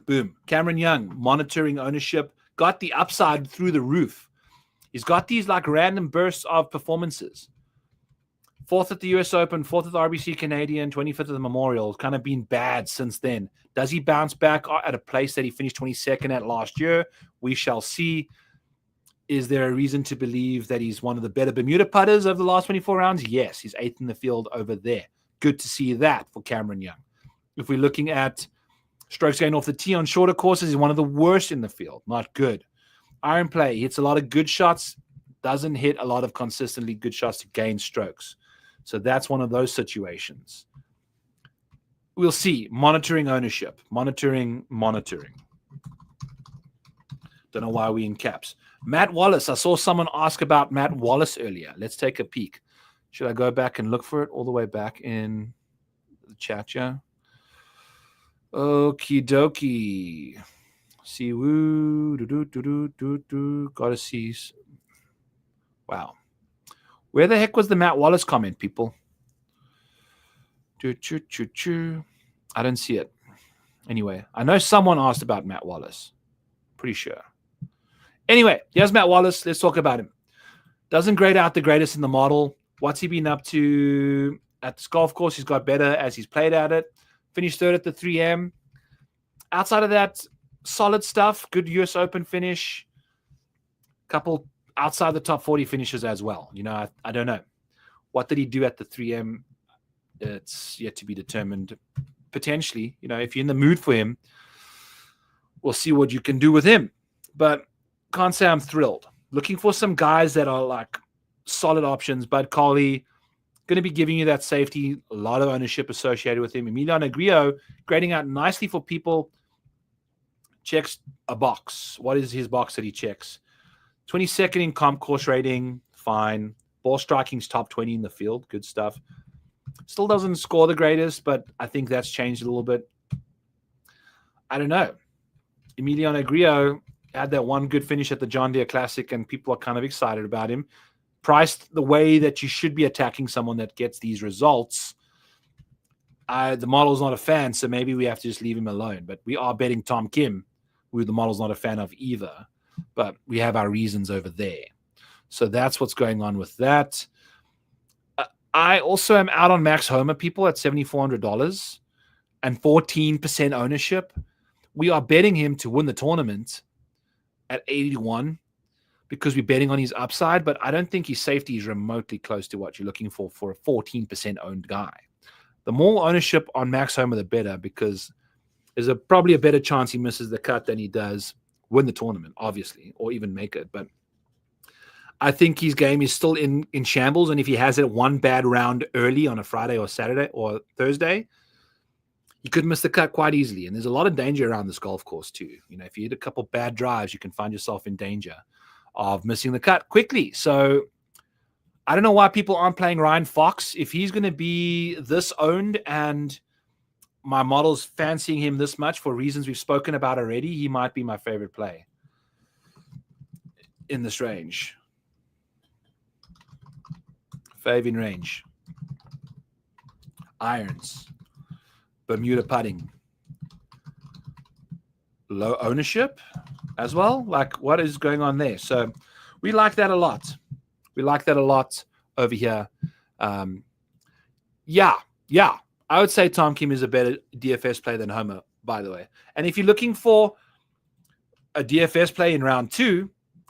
Boom. Cameron Young, monitoring ownership, got the upside through the roof. He's got these like random bursts of performances. 4th at the US Open, 4th at the RBC Canadian, 25th at the Memorial. Kind of been bad since then. Does he bounce back at a place that he finished 22nd at last year? We shall see. Is there a reason to believe that he's one of the better Bermuda putters over the last 24 rounds? Yes, he's 8th in the field over there. Good to see that for Cameron Young. If we're looking at strokes gained off the tee on shorter courses, he's one of the worst in the field. Not good. Iron play, he hits a lot of good shots, doesn't hit a lot of consistently good shots to gain strokes. So that's one of those situations. We'll see. Monitoring ownership. Monitoring. Don't know why we in caps. Matt Wallace. I saw someone ask about Matt Wallace earlier. Let's take a peek. Should I go back and look for it all the way back in the chat, yeah? Okie dokie. See, woo. Gotta see. Wow. Where the heck was the Matt Wallace comment, people? I don't see it. Anyway, I know someone asked about Matt Wallace. Pretty sure. Anyway, here's Matt Wallace. Let's talk about him. Doesn't grade out the greatest in the model. What's he been up to at this golf course? He's got better as he's played at it. Finished 3rd at the 3M. Outside of that, solid stuff. Good US Open finish. Couple outside the top 40 finishes as well. I don't know. What did he do at the 3M? It's yet to be determined. Potentially, if you're in the mood for him, we'll see what you can do with him. But can't say I'm thrilled. Looking for some guys that are like solid options. Bud Coley, going to be giving you that safety. A lot of ownership associated with him. Emiliano Grillo, grading out nicely for people. Checks a box. What is his box that he checks? 22nd in comp course rating, fine. Ball striking's top 20 in the field, good stuff. Still doesn't score the greatest, but I think that's changed a little bit. I don't know. Emiliano Grillo had that one good finish at the John Deere Classic, and people are kind of excited about him. Priced the way that you should be attacking someone that gets these results. The model's not a fan, so maybe we have to just leave him alone. But we are betting Tom Kim, who the model's not a fan of either. But we have our reasons over there. So that's what's going on with that. I also am out on Max Homa, people, at $7,400 and 14% ownership. We are betting him to win the tournament at 81 because we're betting on his upside, but I don't think his safety is remotely close to what you're looking for a 14% owned guy. The more ownership on Max Homa, the better, because there's probably a better chance he misses the cut than he does win the tournament, obviously, or even make it. But I think his game is still in shambles, and if he has it one bad round early on a Friday or Saturday or Thursday, he could miss the cut quite easily. And there's a lot of danger around this golf course too. You know, if you hit a couple bad drives, you can find yourself in danger of missing the cut quickly. So I don't know why people aren't playing Ryan Fox. If he's going to be this owned and my model's fancying him this much for reasons we've spoken about already, he might be my favorite play in this range. Fave in range. Irons. Bermuda putting. Low ownership as well. Like, what is going on there? So we like that a lot. We like that a lot over here. Yeah. I would say Tom Kim is a better DFS play than Homa, by the way. And if you're looking for a DFS play in round 2,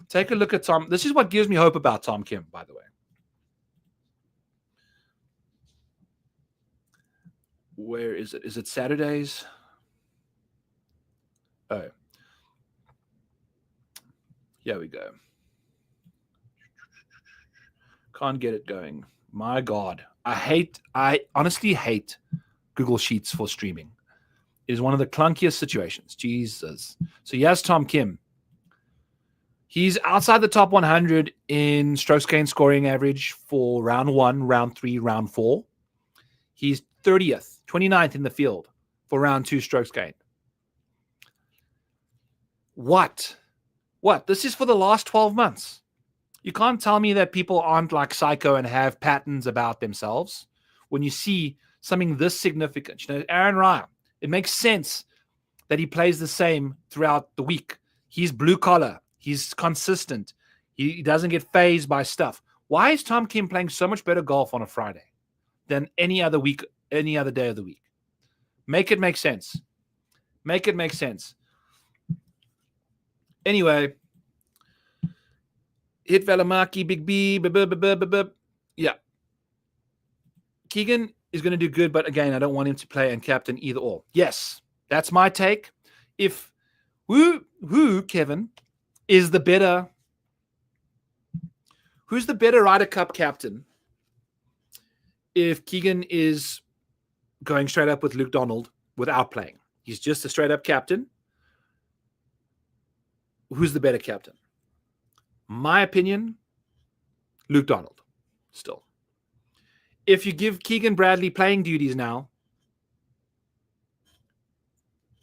take a look at Tom. This is what gives me hope about Tom Kim, by the way. Where is it? Is it Saturdays? Oh. Here we go. Can't get it going. My God. I honestly hate Google Sheets for streaming. It is one of the clunkiest situations. Jesus. So yes, Tom Kim. He's outside the top 100 in strokes gained scoring average for round 1, round 3, round 4. He's 30th, 29th in the field for round 2 strokes gained. What? This is for the last 12 months. You can't tell me that people aren't like psycho and have patterns about themselves when you see something this significant. You know, Aaron Ryan, it makes sense that he plays the same throughout the week. He's blue collar. He's consistent. He doesn't get fazed by stuff. Why is Tom Kim playing so much better golf on a Friday than any other week, any other day of the week? Make it make sense. Make it make sense. Anyway, hit Valimaki, Big B, yeah. Keegan is going to do good, but again, I don't want him to play and captain either or. Yes, that's my take. If who Kevin is the better, who's the better Ryder Cup captain? If Keegan is going straight up with Luke Donald without playing, he's just a straight up captain. Who's the better captain? My opinion, Luke Donald, still. If you give Keegan Bradley playing duties now,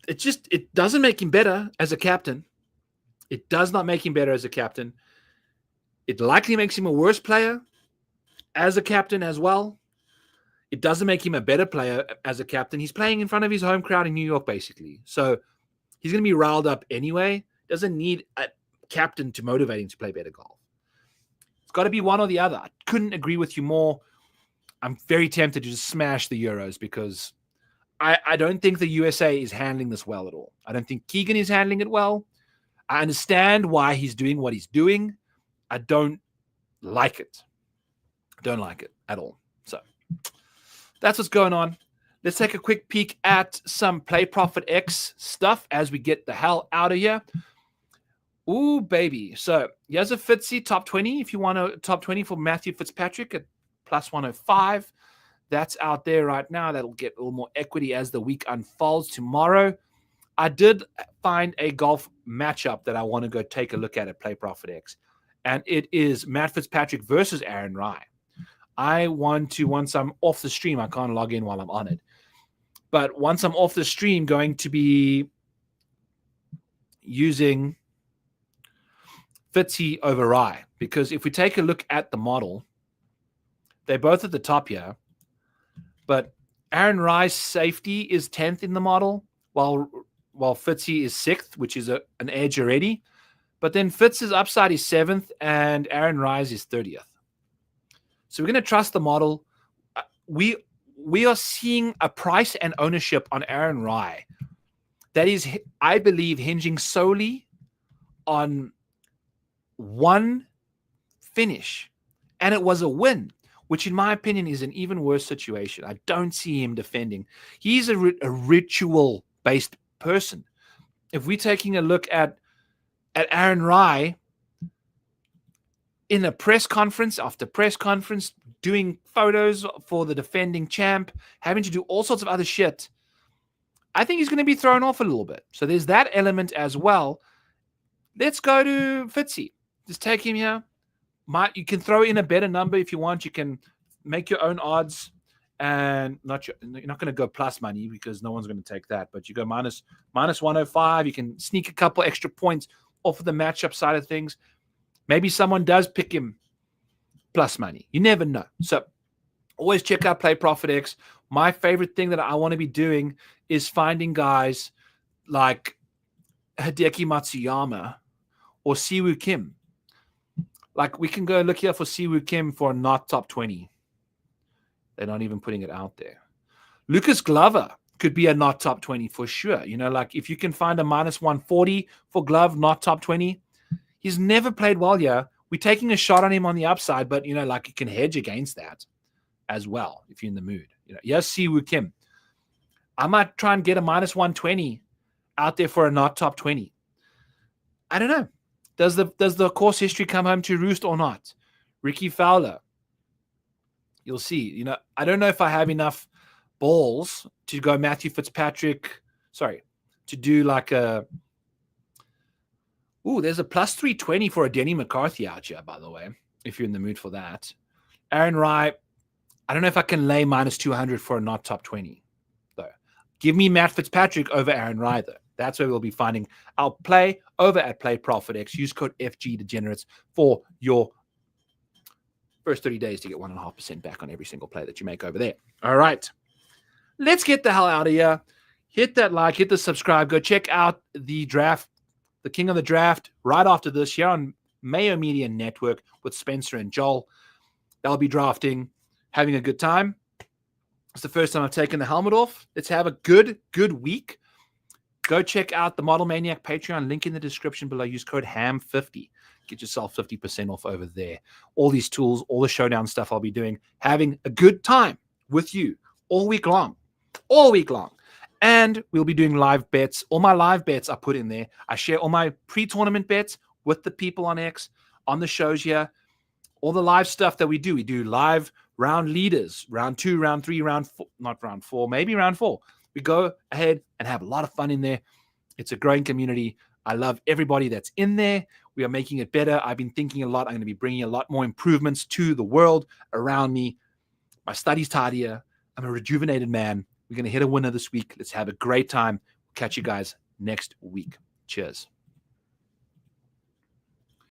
it doesn't make him better as a captain. It does not make him better as a captain. It likely makes him a worse player as a captain as well. It doesn't make him a better player as a captain. He's playing in front of his home crowd in New York, basically. So he's going to be riled up anyway. Doesn't need a captain to motivate him to play better golf. It's got to be one or the other. I couldn't agree with you more. I'm very tempted to just smash the Euros because I don't think the USA is handling this well at all. I don't think Keegan is handling it well. I understand why he's doing what he's doing. I don't like it. I don't like it at all. So that's what's going on. Let's take a quick peek at some Play Profit X stuff as we get the hell out of here. Ooh, baby. So here's a Fitzy top 20. If you want a top 20 for Matthew Fitzpatrick at plus 105, that's out there right now. That'll get a little more equity as the week unfolds tomorrow. I did find a golf matchup that I want to go take a look at Play Profit X, and it is Matt Fitzpatrick versus Aaron Rai. I want to, once I'm off the stream, I can't log in while I'm on it, but once I'm off the stream, going to be using Fitzy over Rai, because if we take a look at the model, they're both at the top here, but Aaron Rai's safety is 10th in the model, while Fitzy is 6th, which is an edge already. But then Fitz's upside is 7th, and Aaron Rai's is 30th. So we're going to trust the model. We are seeing a price and ownership on Aaron Rai that is, I believe, hinging solely on one finish, and it was a win. which in my opinion is an even worse situation. I don't see him defending. He's a ritual-based person. If we're taking a look at RAGBRAI in a press conference after press conference, doing photos for the defending champ, having to do all sorts of other shit, I think he's going to be thrown off a little bit. So there's that element as well. Let's go to Fitzy. Just take him here. You can throw in a better number if you want. You can make your own odds, and you're not going to go plus money because no one's going to take that. But you go minus 105. You can sneak a couple extra points off of the matchup side of things. Maybe someone does pick him plus money. You never know. So always check out Play Profit X. My favorite thing that I want to be doing is finding guys like Hideki Matsuyama or Siwoo Kim. Like, we can go look here for Siwoo Kim for not top 20. They're not even putting it out there. Lucas Glover could be a not top 20 for sure. You know, like if you can find a minus 140 for Glove, not top 20. He's never played well here. We're taking a shot on him on the upside, but, you know, like you can hedge against that as well if you're in the mood. You know, yes, Siwoo Kim. I might try and get a minus 120 out there for a not top 20. I don't know. Does the course history come home to roost or not? Ricky Fowler. You'll see. You know, I don't know if I have enough balls to go Matthew Fitzpatrick. Sorry, to do like a. Ooh, there's a plus 320 for a Denny McCarthy out here, by the way, if you're in the mood for that. RAGBRAI, I don't know if I can lay minus 200 for a not top 20, though. Give me Matt Fitzpatrick over RAGBRAI, though. That's where we'll be finding our play over at Play Profit X. Use code FG Degenerates for your first 30 days to get 1.5% back on every single play that you make over there. All right. Let's get the hell out of here. Hit that like, hit the subscribe. Go check out the draft, the King of the Draft, right after this here on Mayo Media Network with Spencer and Joel. They'll be drafting, having a good time. It's the first time I've taken the helmet off. Let's have a good week. Go check out the Model Maniac Patreon. Link in the description below. Use code HAM50. Get yourself 50% off over there. All these tools, all the showdown stuff I'll be doing. Having a good time with you all week long. All week long. And we'll be doing live bets. All my live bets I put in there. I share all my pre-tournament bets with the people on X, on the shows here. All the live stuff that we do. We do live round leaders. Round 2, round 3, round 4. Not round 4. Maybe round 4. We go ahead and have a lot of fun in there. It's a growing community. I love everybody that's in there. We are making it better. I've been thinking a lot. I'm going to be bringing a lot more improvements to the world around me. My studies tidier. I'm a rejuvenated man. We're going to hit a winner this week. Let's have a great time. Catch you guys next week. Cheers.